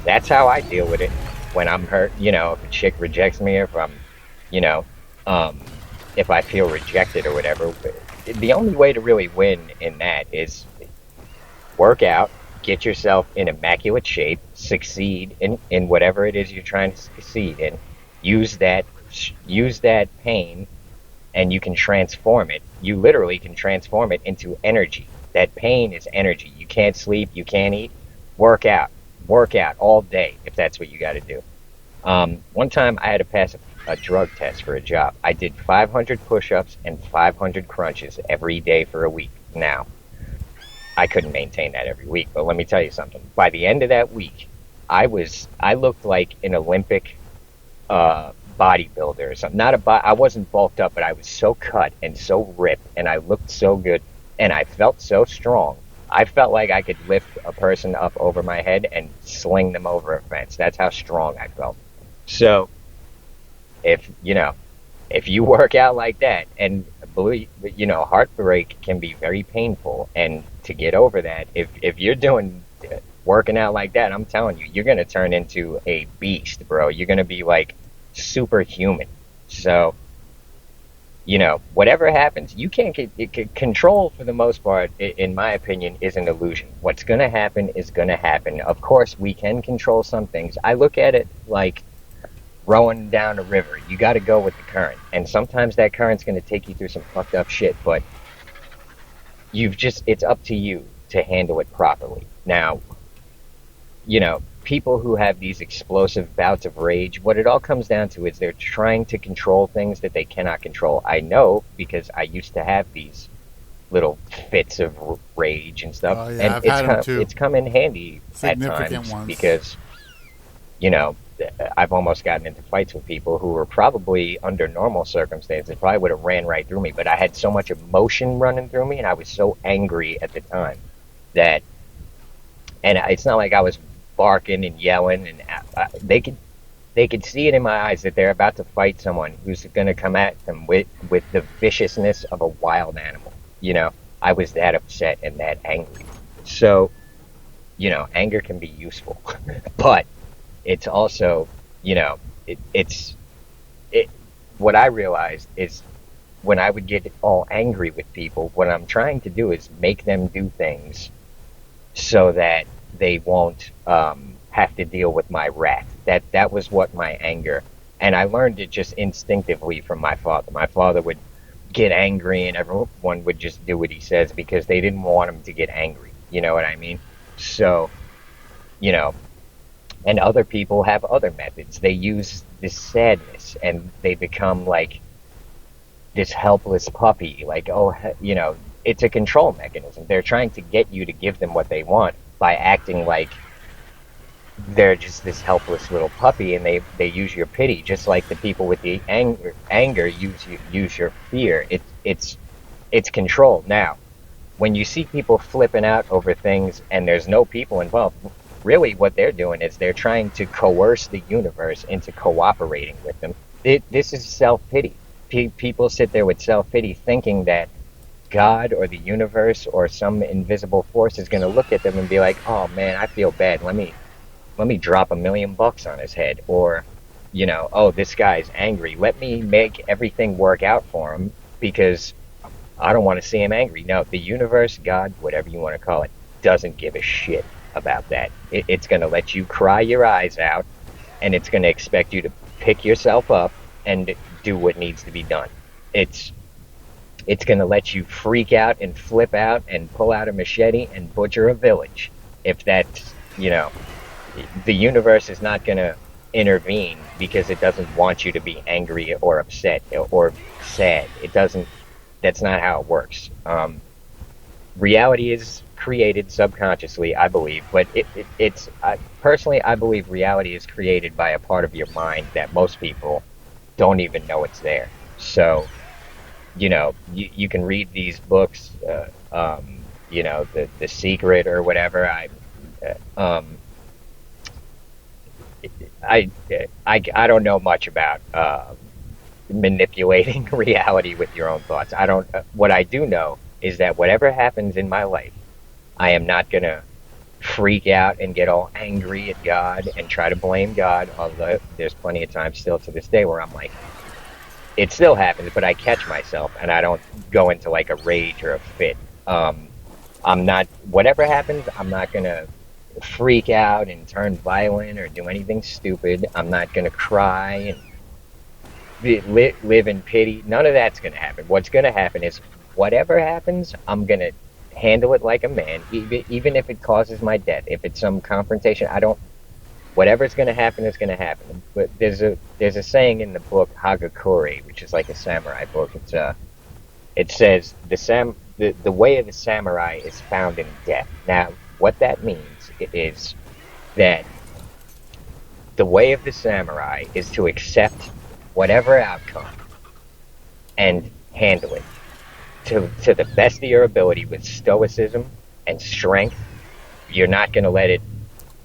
that's how I deal with it when I'm hurt. If a chick rejects me, or if I'm, if I feel rejected or whatever, the only way to really win in that is work out, get yourself in immaculate shape, succeed in whatever it is you're trying to succeed in, use that pain, and you can transform it. You literally can transform it into energy. That pain is energy. You can't sleep, you can't eat, work out all day if that's what you got to do. One time I had to pass a drug test for a job. I did 500 push-ups and 500 crunches every day for a week. Now, I couldn't maintain that every week, but let me tell you something. By the end of that week, I looked like an Olympic bodybuilder or something. I wasn't bulked up, but I was so cut and so ripped, and I looked so good, and I felt so strong. I felt like I could lift a person up over my head and sling them over a fence. That's how strong I felt. So, if you work out like that, and believe, heartbreak can be very painful, and to get over that, if you're working out like that, I'm telling you, you're gonna turn into a beast, bro. You're gonna be like superhuman. So, whatever happens, you can't control for the most part, in my opinion, is an illusion. What's going to happen is going to happen. Of course, we can control some things. I look at it like rowing down a river. You got to go with the current. And sometimes that current's going to take you through some fucked up shit, but it's up to you to handle it properly. Now, people who have these explosive bouts of rage, what it all comes down to is they're trying to control things that they cannot control. I know because I used to have these little fits of rage and stuff. Oh, yeah, and it's come in handy at times ones. Because, I've almost gotten into fights with people who were probably under normal circumstances, probably would have ran right through me, but I had so much emotion running through me and I was so angry at the time and it's not like I was barking and yelling, and they could see it in my eyes that they're about to fight someone who's going to come at them with the viciousness of a wild animal. I was that upset and that angry. So, anger can be useful, but it's also, what I realized is when I would get all angry with people, what I'm trying to do is make them do things so that they won't have to deal with my wrath. That was what my anger, and I learned it just instinctively from my father. My father would get angry, and everyone would just do what he says because they didn't want him to get angry. You know what I mean? So, you know, and other people have other methods. They use this sadness, and they become like this helpless puppy. Like, oh, you know, it's a control mechanism. They're trying to get you to give them what they want by acting like they're just this helpless little puppy, and they use your pity, just like the people with the anger use your fear. It's control. Now, when you see people flipping out over things and there's no people involved, really what they're doing is they're trying to coerce the universe into cooperating with them. This is self-pity. People sit there with self-pity thinking that God or the universe or some invisible force is going to look at them and be like, oh man, I feel bad. Let me drop $1 million on his head. Or, you know, oh, this guy's angry. Let me make everything work out for him because I don't want to see him angry. No, the universe, God, whatever you want to call it, doesn't give a shit about that. It's going to let you cry your eyes out, and it's going to expect you to pick yourself up and do what needs to be done. It's going to let you freak out and flip out and pull out a machete and butcher a village. If that's, you know, the universe is not going to intervene because it doesn't want you to be angry or upset or sad. It doesn't. That's not how it works. Reality is created subconsciously, I believe, but personally, I believe reality is created by a part of your mind that most people don't even know it's there. So, you know, you can read these books, you know, the Secret or whatever. I don't know much about manipulating reality with your own thoughts. I don't. What I do know is that whatever happens in my life, I am not gonna freak out and get all angry at God and try to blame God. Although there's plenty of times still to this day where I'm like, it still happens, but I catch myself and I don't go into like a rage or a fit. I'm not. Whatever happens, I'm not gonna freak out and turn violent or do anything stupid. I'm not gonna cry and live in pity. None of that's gonna happen. What's gonna happen is whatever happens, I'm gonna handle it like a man, even if it causes my death. If it's some confrontation, whatever's gonna happen is gonna happen. But there's a saying in the book Hagakure, which is like a samurai book. It says the way of the samurai is found in death. Now, what that means is that the way of the samurai is to accept whatever outcome and handle it to the best of your ability with stoicism and strength. You're not going to let it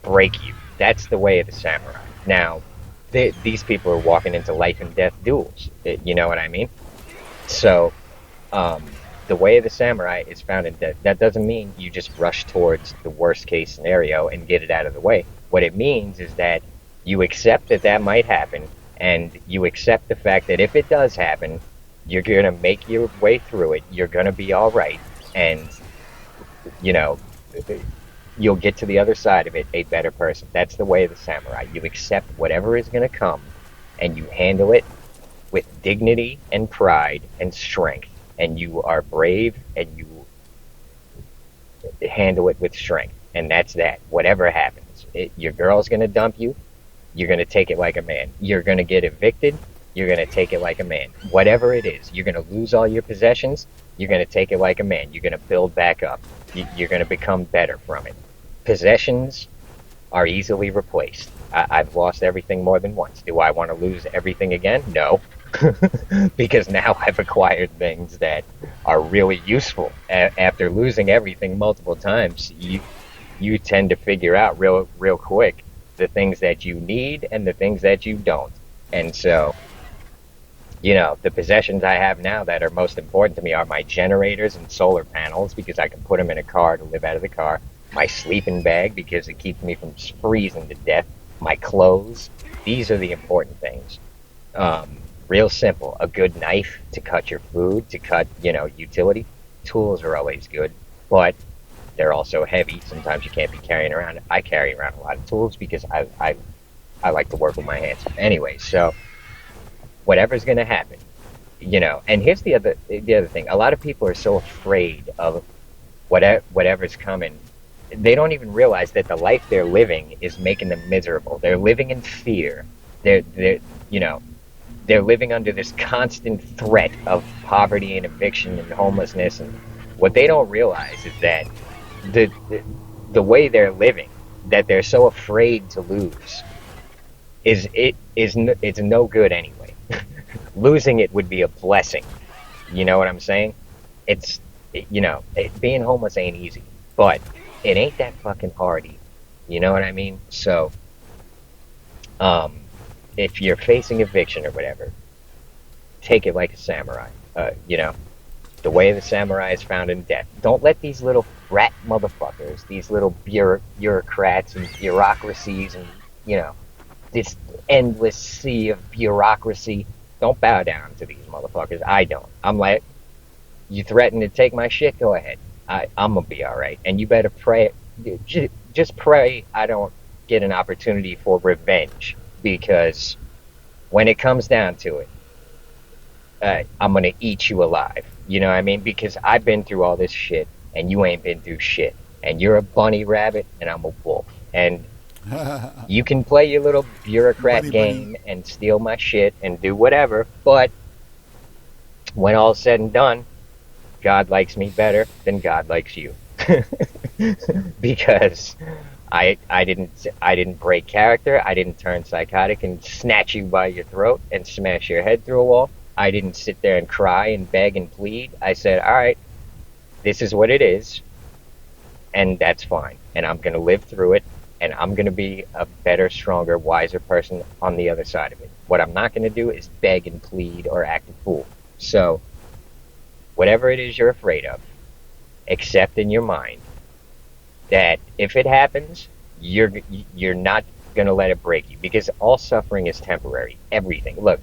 break you. That's the way of the samurai. Now, these people are walking into life and death duels. You know what I mean? So, the way of the samurai is found in death. That doesn't mean you just rush towards the worst case scenario and get it out of the way. What it means is that you accept that might happen, and you accept the fact that if it does happen, you're going to make your way through it. You're going to be all right, and, you know, you'll get to the other side of it a better person. That's the way of the samurai. You accept whatever is going to come, and you handle it with dignity and pride and strength. And you are brave, and you handle it with strength. And that's that. Whatever happens. Your girl's going to dump you. You're going to take it like a man. You're going to get evicted. You're going to take it like a man. Whatever it is. You're going to lose all your possessions. You're going to take it like a man. You're going to build back up. You're going to become better from it. Possessions are easily replaced. I've lost everything more than once. Do I want to lose everything again? No. Because now I've acquired things that are really useful. After losing everything multiple times, you tend to figure out real quick the things that you need and the things that you don't. And so, you know, the possessions I have now that are most important to me are my generators and solar panels, because I can put them in a car to live out of the car. My sleeping bag, because it keeps me from freezing to death. My clothes. These are the important things. Real simple. A good knife to cut your food, to cut, utility. Tools are always good, but they're also heavy. Sometimes you can't be carrying around. I carry around a lot of tools because I like to work with my hands. Anyway, so whatever's going to happen, And here's the other thing. A lot of people are so afraid of whatever's coming. They don't even realize that the life they're living is making them miserable. They're living in fear. They're living under this constant threat of poverty and eviction and homelessness. And what they don't realize is that the way they're living, that they're so afraid to lose, it's no good anyway. Losing it would be a blessing. You know what I'm saying? Being homeless ain't easy, but it ain't that fucking hardy. You know what I mean? So, if you're facing eviction or whatever, take it like a samurai. The way of the samurai is found in death. Don't let these little rat motherfuckers, these little bureaucrats and bureaucracies and, this endless sea of bureaucracy, don't bow down to these motherfuckers. I don't. I'm like, you threaten to take my shit, go ahead. I'm gonna be alright. And you better pray, just pray I don't get an opportunity for revenge, because when it comes down to it, I'm gonna eat you alive. You know what I mean? Because I've been through all this shit, and you ain't been through shit. And you're a bunny rabbit, and I'm a wolf. And you can play your little bureaucrat game and steal my shit and do whatever, but when all's said and done, God likes me better than God likes you. Because I didn't break character. I didn't turn psychotic and snatch you by your throat and smash your head through a wall. I didn't sit there and cry and beg and plead. I said, all right, this is what it is, and that's fine. And I'm going to live through it, and I'm going to be a better, stronger, wiser person on the other side of it. What I'm not going to do is beg and plead or act a fool. So, whatever it is you're afraid of, accept in your mind that if it happens, you're not going to let it break you, because all suffering is temporary. Everything. Look,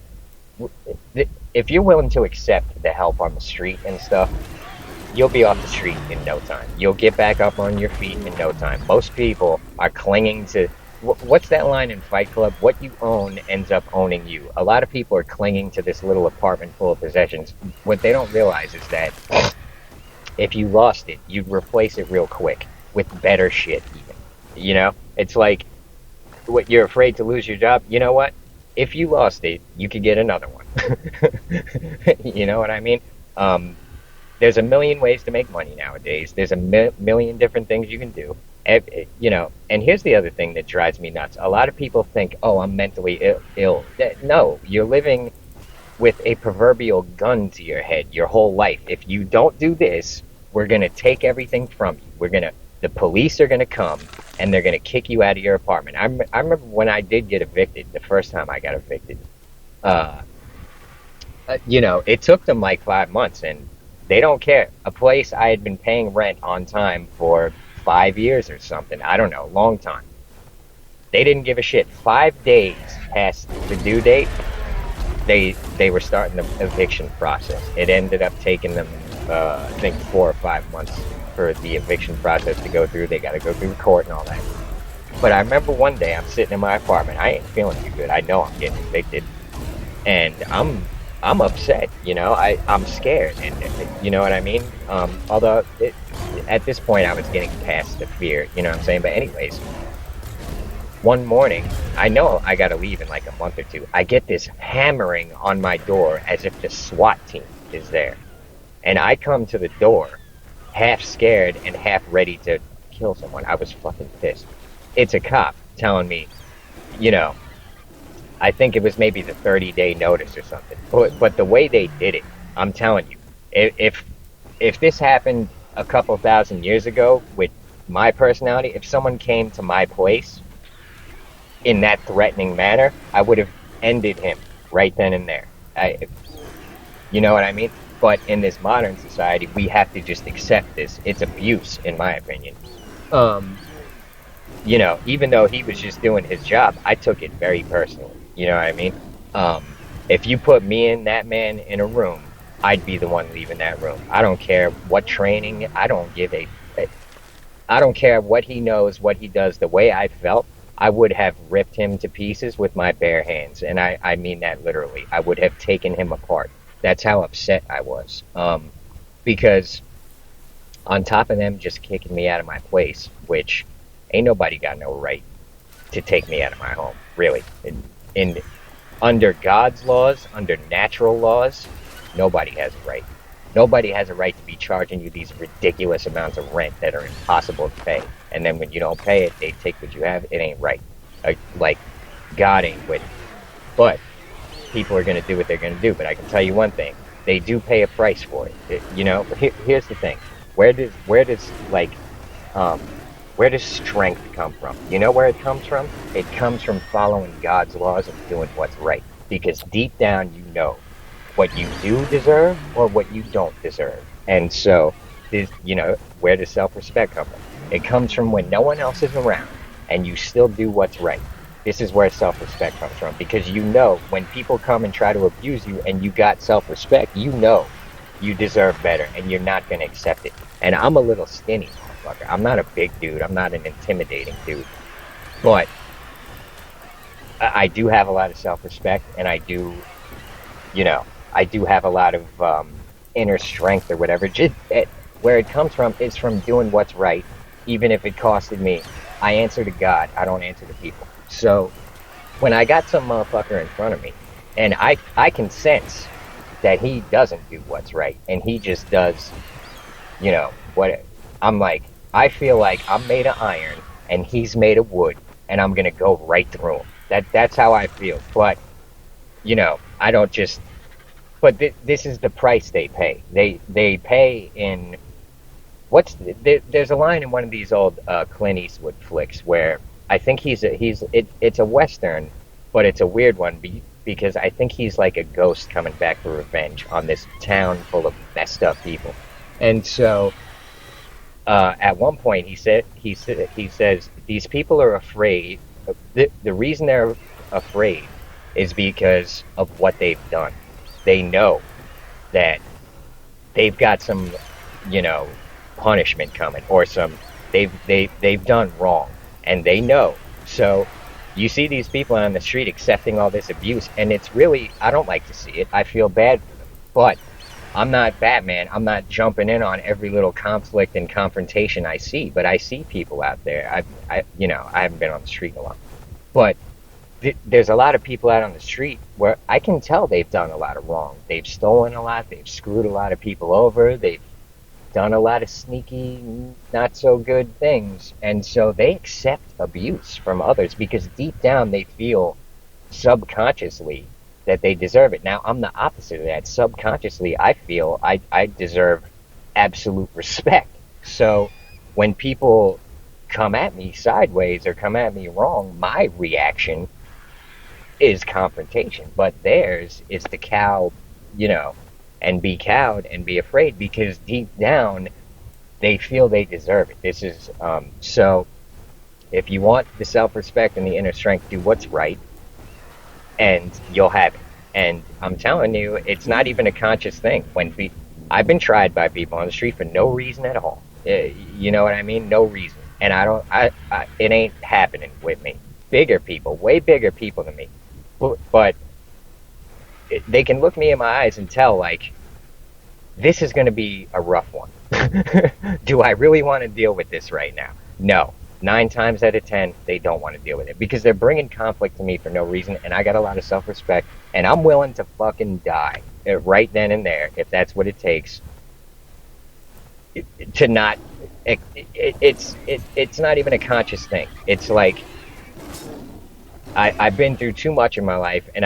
if you're willing to accept the help on the street and stuff, you'll be off the street in no time. You'll get back up on your feet in no time. Most people are clinging to... What's that line in Fight Club? What you own ends up owning you. A lot of people are clinging to this little apartment full of possessions. What they don't realize is that if you lost it, you'd replace it real quick with better shit even. It's like, what, you're afraid to lose your job? You know what? If you lost it, you could get another one. You know what I mean? There's a million ways to make money nowadays. There's a million different things you can do. And here's the other thing that drives me nuts. A lot of people think, oh, I'm mentally ill. No, you're living with a proverbial gun to your head your whole life. If you don't do this, we're going to take everything from you. The police are going to come, and they're going to kick you out of your apartment. I remember when I did get evicted, the first time I got evicted, it took them like 5 months, and they don't care. A place I had been paying rent on time for 5 years or something. I don't know, long time. They didn't give a shit. 5 days past the due date, they were starting the eviction process. It ended up taking them, I think, 4 or 5 months for the eviction process to go through. They got to go through court and all that. But I remember one day I'm sitting in my apartment. I ain't feeling too good. I know I'm getting evicted, and I'm upset. I'm scared, and you know what I mean. Although at this point I was getting past the fear. You know what I'm saying? But anyways, one morning, I know I got to leave in like a month or two. I get this hammering on my door as if the SWAT team is there, and I come to the door, half scared and half ready to kill someone. I was fucking pissed. It's a cop telling me, I think it was maybe the 30-day notice or something. But the way they did it, I'm telling you, if this happened a couple thousand years ago with my personality, if someone came to my place in that threatening manner, I would have ended him right then and there. You know what I mean? But in this modern society, we have to just accept this. It's abuse, in my opinion. Even though he was just doing his job, I took it very personally. You know what I mean? If you put me and that man in a room, I'd be the one leaving that room. I don't care what training. I don't care what he knows, what he does. The way I felt, I would have ripped him to pieces with my bare hands. And I mean that literally. I would have taken him apart. That's how upset I was. Because on top of them just kicking me out of my place, which ain't nobody got no right to take me out of my home, really. Under God's laws, under natural laws, nobody has a right. Nobody has a right to be charging you these ridiculous amounts of rent that are impossible to pay. And then when you don't pay it, they take what you have. It ain't right. Like, God ain't with it. But people are going to do what they're going to do. But I can tell you one thing. They do pay a price for it. Here's the thing. Where does strength come from? You know where it comes from? It comes from following God's laws and doing what's right. Because deep down you know what you do deserve or what you don't deserve. And so, where does self-respect come from? It comes from when no one else is around and you still do what's right. This is where self-respect comes from. Because you know when people come and try to abuse you and you got self-respect, you know you deserve better and you're not going to accept it. And I'm a little skinny motherfucker. I'm not a big dude. I'm not an intimidating dude. But I do have a lot of self-respect, and I do have a lot of inner strength or whatever. Where it comes from is from doing what's right, even if it costed me. I answer to God. I don't answer to people. So when I got some motherfucker in front of me, and I can sense that he doesn't do what's right, and he just does, what I'm like, I feel like I'm made of iron, and he's made of wood, and I'm going to go right through him. That's how I feel. But, I don't just... But this is the price they pay. They pay in... There's a line in one of these old Clint Eastwood flicks where I think it's a Western, but it's a weird one because I think he's like a ghost coming back for revenge on this town full of messed up people. And so... at one point, he says, these people are afraid. The reason they're afraid is because of what they've done. They know that they've got some, punishment coming, or they've done wrong, and they know. So you see these people on the street accepting all this abuse, and it's really, I don't like to see it. I feel bad for them, but I'm not Batman. I'm not jumping in on every little conflict and confrontation I see, but I see people out there. I haven't been on the street in a while, but there's a lot of people out on the street where I can tell they've done a lot of wrong. They've stolen a lot. They've screwed a lot of people over. They've done a lot of sneaky, not so good things, and so they accept abuse from others because deep down they feel subconsciously that they deserve it. Now, I'm the opposite of that. Subconsciously, I feel I deserve absolute respect. So when people come at me sideways or come at me wrong, my reaction is confrontation. But theirs is to cow, and be cowed and be afraid because deep down they feel they deserve it. This is, so if you want the self-respect and the inner strength, do what's right, and you'll have it. And I'm telling you, it's not even a conscious thing. I've been tried by people on the street for no reason at all. You know what I mean? No reason. And it ain't happening with me. Bigger people, way bigger people than me. But they can look me in my eyes and tell, like, this is going to be a rough one. Do I really want to deal with this right now? No. 9 times out of 10, they don't want to deal with it because they're bringing conflict to me for no reason, and I got a lot of self-respect, and I'm willing to fucking die right then and there if that's what it takes to not. It's not even a conscious thing. It's like I've been through too much in my life, and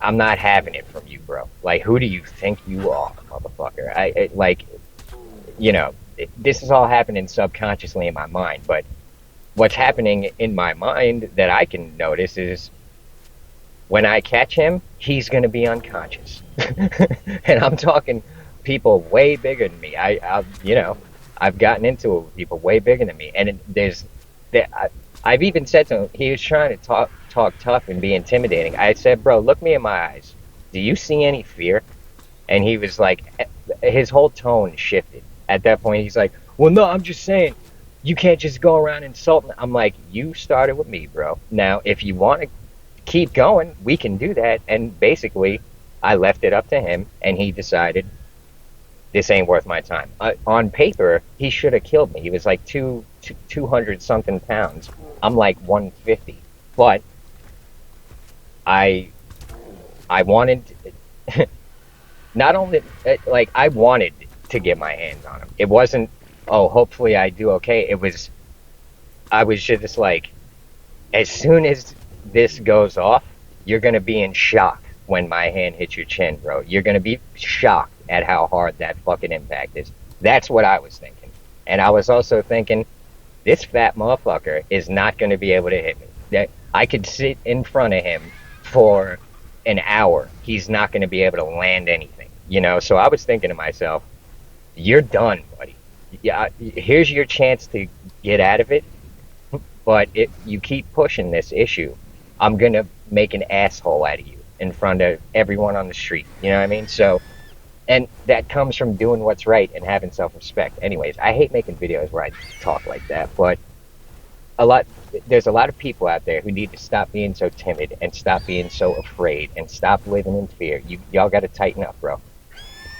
I'm not having it from you, bro. Like, who do you think you are, motherfucker? This is all happening subconsciously in my mind, but what's happening in my mind that I can notice is when I catch him, he's going to be unconscious. And I'm talking people way bigger than me. I've gotten into it with people way bigger than me, and I've even said to him, he was trying to talk tough and be intimidating. I said, bro, look me in my eyes. Do you see any fear? And he was like, his whole tone shifted. At that point, he's like, well, no, I'm just saying, you can't just go around insulting. I'm like, you started with me, bro. Now, if you want to keep going, we can do that. And basically, I left it up to him, and he decided this ain't worth my time. On paper, he should have killed me. He was like 200 something pounds. I'm like 150. But I wanted, not only, like, I wanted to get my hands on him. It wasn't, oh, hopefully I do okay. I was just like, as soon as this goes off, you're going to be in shock when my hand hits your chin, bro. You're going to be shocked at how hard that fucking impact is. That's what I was thinking. And I was also thinking, this fat motherfucker is not going to be able to hit me. I could sit in front of him for an hour. He's not going to be able to land anything, you know? So I was thinking to myself, you're done, buddy. Yeah, here's your chance to get out of it. But if you keep pushing this issue, I'm going to make an asshole out of you in front of everyone on the street. You know what I mean? So, and that comes from doing what's right and having self-respect. Anyways, I hate making videos where I talk like that, but there's a lot of people out there who need to stop being so timid and stop being so afraid and stop living in fear. Y'all got to tighten up, bro.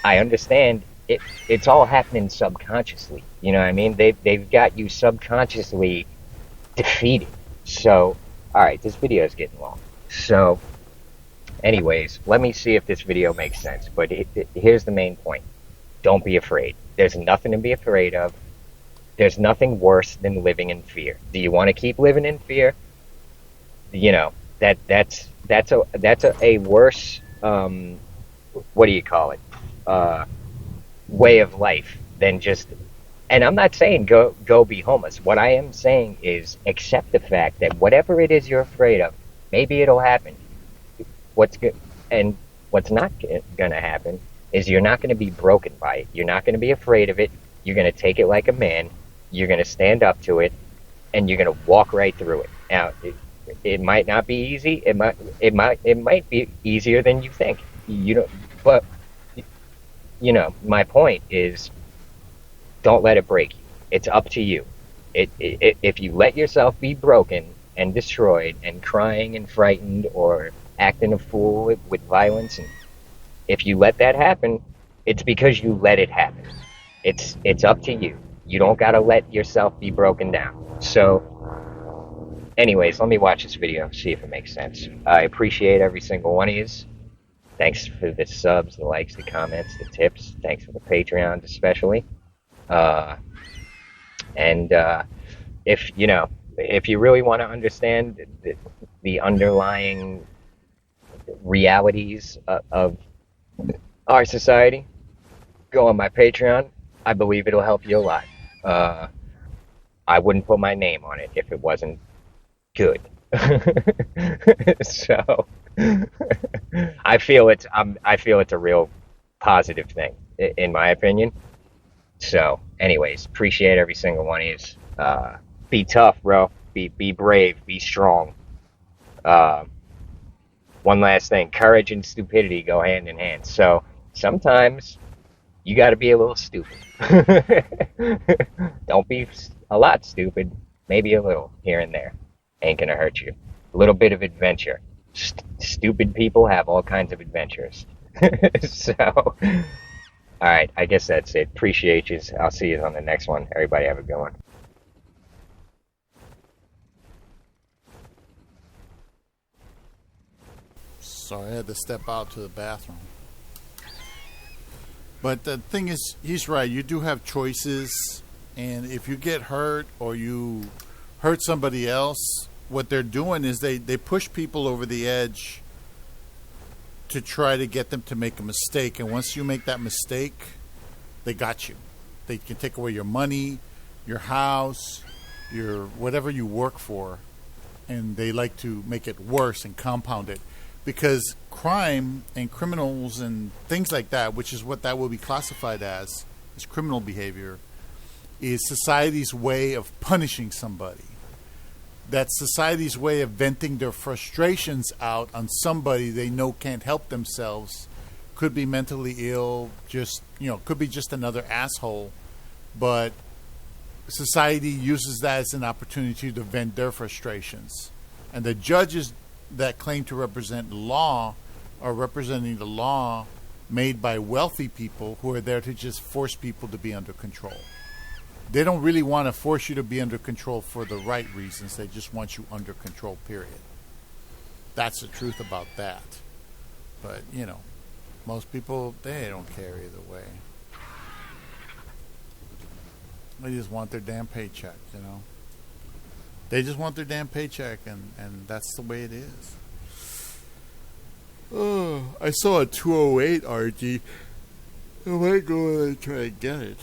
I understand it's all happening subconsciously. You know what I mean? They've got you subconsciously defeated. So, all right, this video is getting long. So, anyways, let me see if this video makes sense. But here's the main point. Don't be afraid. There's nothing to be afraid of. There's nothing worse than living in fear. Do you want to keep living in fear? You know, that's a worse, what do you call it? Way of life than just, and I'm not saying go be homeless. What I am saying is accept the fact that whatever it is you're afraid of, maybe it'll happen. What's good and what's not going to happen is you're not going to be broken by it. You're not going to be afraid of it. You're going to take it like a man. You're going to stand up to it, and you're going to walk right through it. Now, it might not be easy. It might be easier than you think. You know, but you know, my point is, don't let it break you. It's up to you. If you let yourself be broken and destroyed and crying and frightened or acting a fool with violence, and if you let that happen, it's because you let it happen. It's up to you. You don't gotta let yourself be broken down. So, anyways, let me watch this video, see if it makes sense. I appreciate every single one of you. Thanks for the subs, the likes, the comments, the tips. Thanks for the Patreons especially. If you really want to understand the underlying realities of our society, go on my Patreon. I believe it'll help you a lot. I wouldn't put my name on it if it wasn't good. So I feel it's a real positive thing in my opinion. So, anyways, appreciate every single one of you. Be tough, bro. Be brave. Be strong. One last thing: courage and stupidity go hand in hand. So sometimes you got to be a little stupid. Don't be a lot stupid. Maybe a little here and there. Ain't gonna hurt you. A little bit of adventure. Stupid people have all kinds of adventures. So, all right, I guess that's it. Appreciate you. I'll see you on the next one. Everybody have a good one. Sorry, I had to step out to the bathroom. But the thing is, he's right. You do have choices. And if you get hurt or you hurt somebody else, what they're doing is they push people over the edge to try to get them to make a mistake. And once you make that mistake, they got you. They can take away your money, your house, your whatever you work for. And they like to make it worse and compound it. Because crime and criminals and things like that, which is what that will be classified as criminal behavior, is society's way of punishing somebody. That's society's way of venting their frustrations out on somebody they know can't help themselves. Could be mentally ill, could be just another asshole. But society uses that as an opportunity to vent their frustrations. And the judges that claim to represent law are representing the law made by wealthy people who are there to just force people to be under control. They don't really want to force you to be under control for the right reasons. They just want you under control, period. That's the truth about that. But, most people, they don't care either way. They just want their damn paycheck, They just want their damn paycheck, and that's the way it is. Oh, I saw a 208 RG. I might go and try to get it.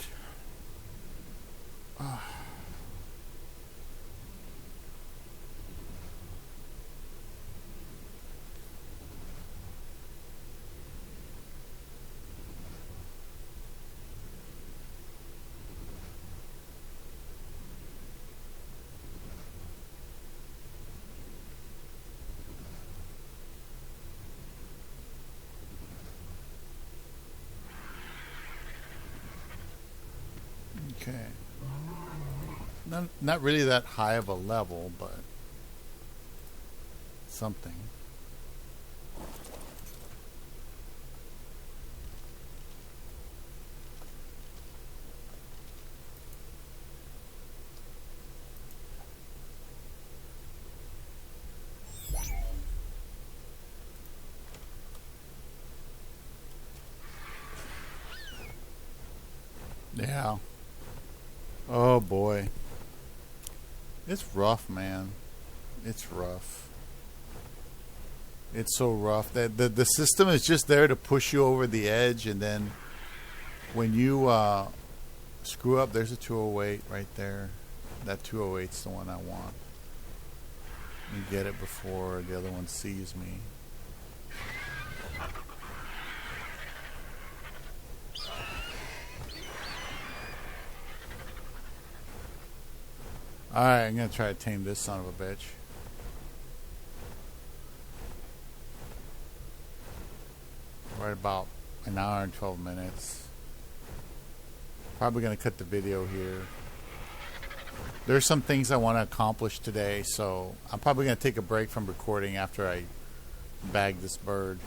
Okay. Not really that high of a level, but something. Yeah. Oh boy. It's rough, man. It's rough. It's so rough that the system is just there to push you over the edge, and then when you screw up, there's a 208 right there. That 208's the one I want. You get it before the other one sees me. Alright, I'm going to try to tame this son of a bitch. Right about an hour and 12 minutes. Probably going to cut the video here. There's some things I want to accomplish today, so I'm probably going to take a break from recording after I bag this bird.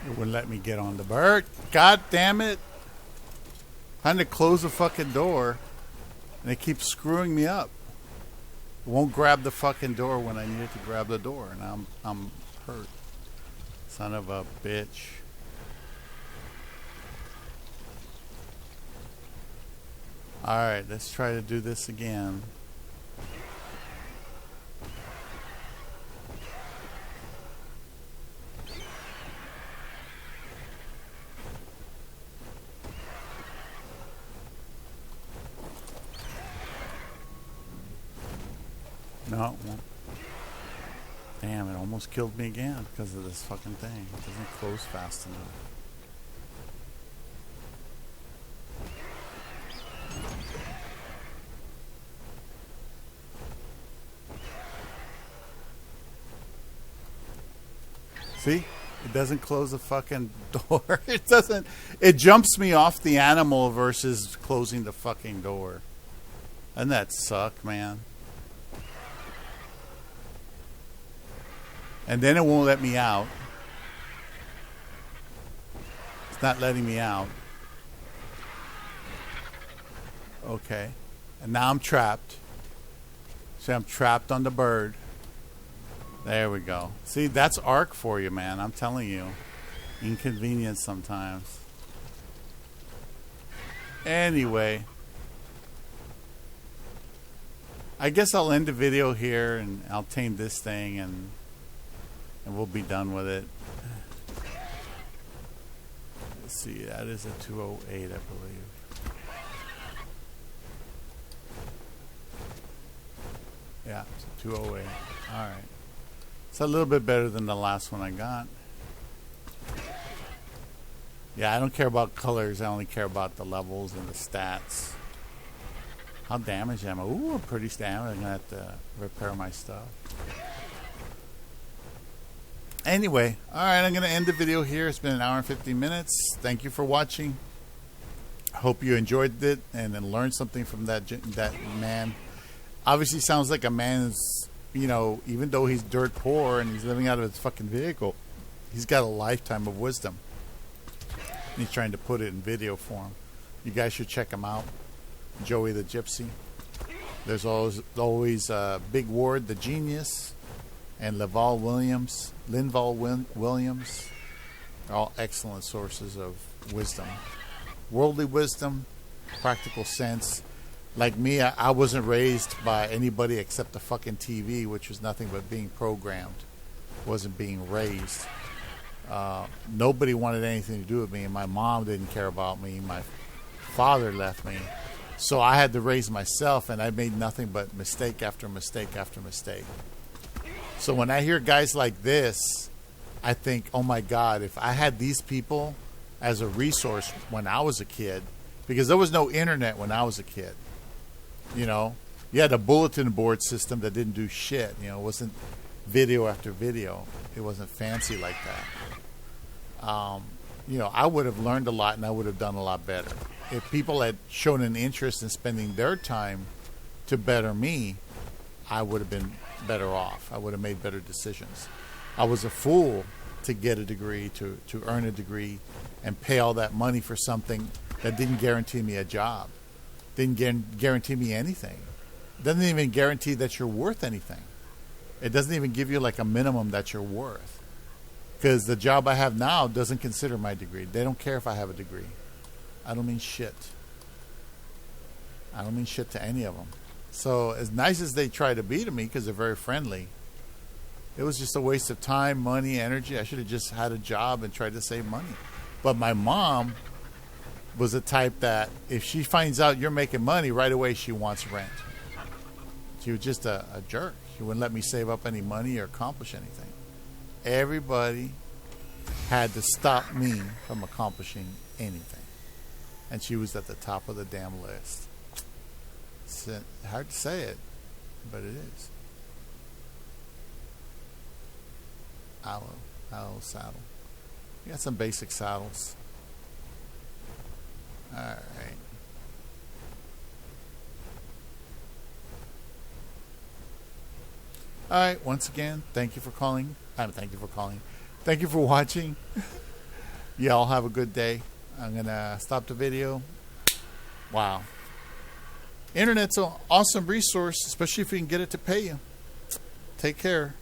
It wouldn't let me get on the bird. God damn it. Trying to close the fucking door, and it keeps screwing me up. It won't grab the fucking door when I need it to grab the door, and I'm hurt. Son of a bitch. Alright, let's try to do this again. No, it won't. Damn, it almost killed me again because of this fucking thing. It doesn't close fast enough. See? It doesn't close the fucking door. It doesn't. It jumps me off the animal versus closing the fucking door. Doesn't that suck, man? And then it won't let me out. It's not letting me out. Okay. And now I'm trapped. See, I'm trapped on the bird. There we go. See, that's Ark for you, man. I'm telling you. Inconvenience sometimes. Anyway. I guess I'll end the video here and I'll tame this thing and we'll be done with it. Let's see, that is a 208, I believe. Yeah, it's a 208. Alright. It's a little bit better than the last one I got. Yeah, I don't care about colors. I only care about the levels and the stats. How damaged am I? Ooh, I'm pretty damaged. I'm going to have to repair my stuff. Anyway, alright, I'm going to end the video here. It's been an hour and 15 minutes. Thank you for watching. I hope you enjoyed it and then learned something from that man. Obviously sounds like a man's, you know, even though he's dirt poor and he's living out of his fucking vehicle, he's got a lifetime of wisdom. And he's trying to put it in video form. You guys should check him out. Joey the Gypsy. There's always Big Ward the Genius and Linval Williams. All excellent sources of wisdom. Worldly wisdom, practical sense. Like me, I wasn't raised by anybody except the fucking TV, which was nothing but being programmed. Wasn't being raised. Nobody wanted anything to do with me, and my mom didn't care about me. My father left me. So I had to raise myself, and I made nothing but mistake after mistake after mistake. So when I hear guys like this, I think, oh my God, if I had these people as a resource when I was a kid, because there was no internet when I was a kid. You know, you had a bulletin board system that didn't do shit. You know, it wasn't video after video. It wasn't fancy like that. You know, I would have learned a lot and I would have done a lot better. If people had shown an interest in spending their time to better me, I would have been better off. I would have made better decisions. I was a fool to get a degree, to earn a degree, and pay all that money for something that didn't guarantee me a job. Didn't guarantee me anything. Doesn't even guarantee that you're worth anything. It doesn't even give you like a minimum that you're worth. Because the job I have now doesn't consider my degree. They don't care if I have a degree. I don't mean shit. I don't mean shit to any of them. So as nice as they try to be to me, because they're very friendly, it was just a waste of time, money, energy. I should have just had a job and tried to save money. But my mom was the type that if she finds out you're making money, right away she wants rent. She was just a jerk. She wouldn't let me save up any money or accomplish anything. Everybody had to stop me from accomplishing anything. And she was at the top of the damn list. It's hard to say it, but it is. Aloe saddle. We got some basic saddles. Alright. Alright, once again, thank you for calling. Thank you for watching. Y'all have a good day. I'm going to stop the video. Wow. Internet's an awesome resource, especially if you can get it to pay you. Take care.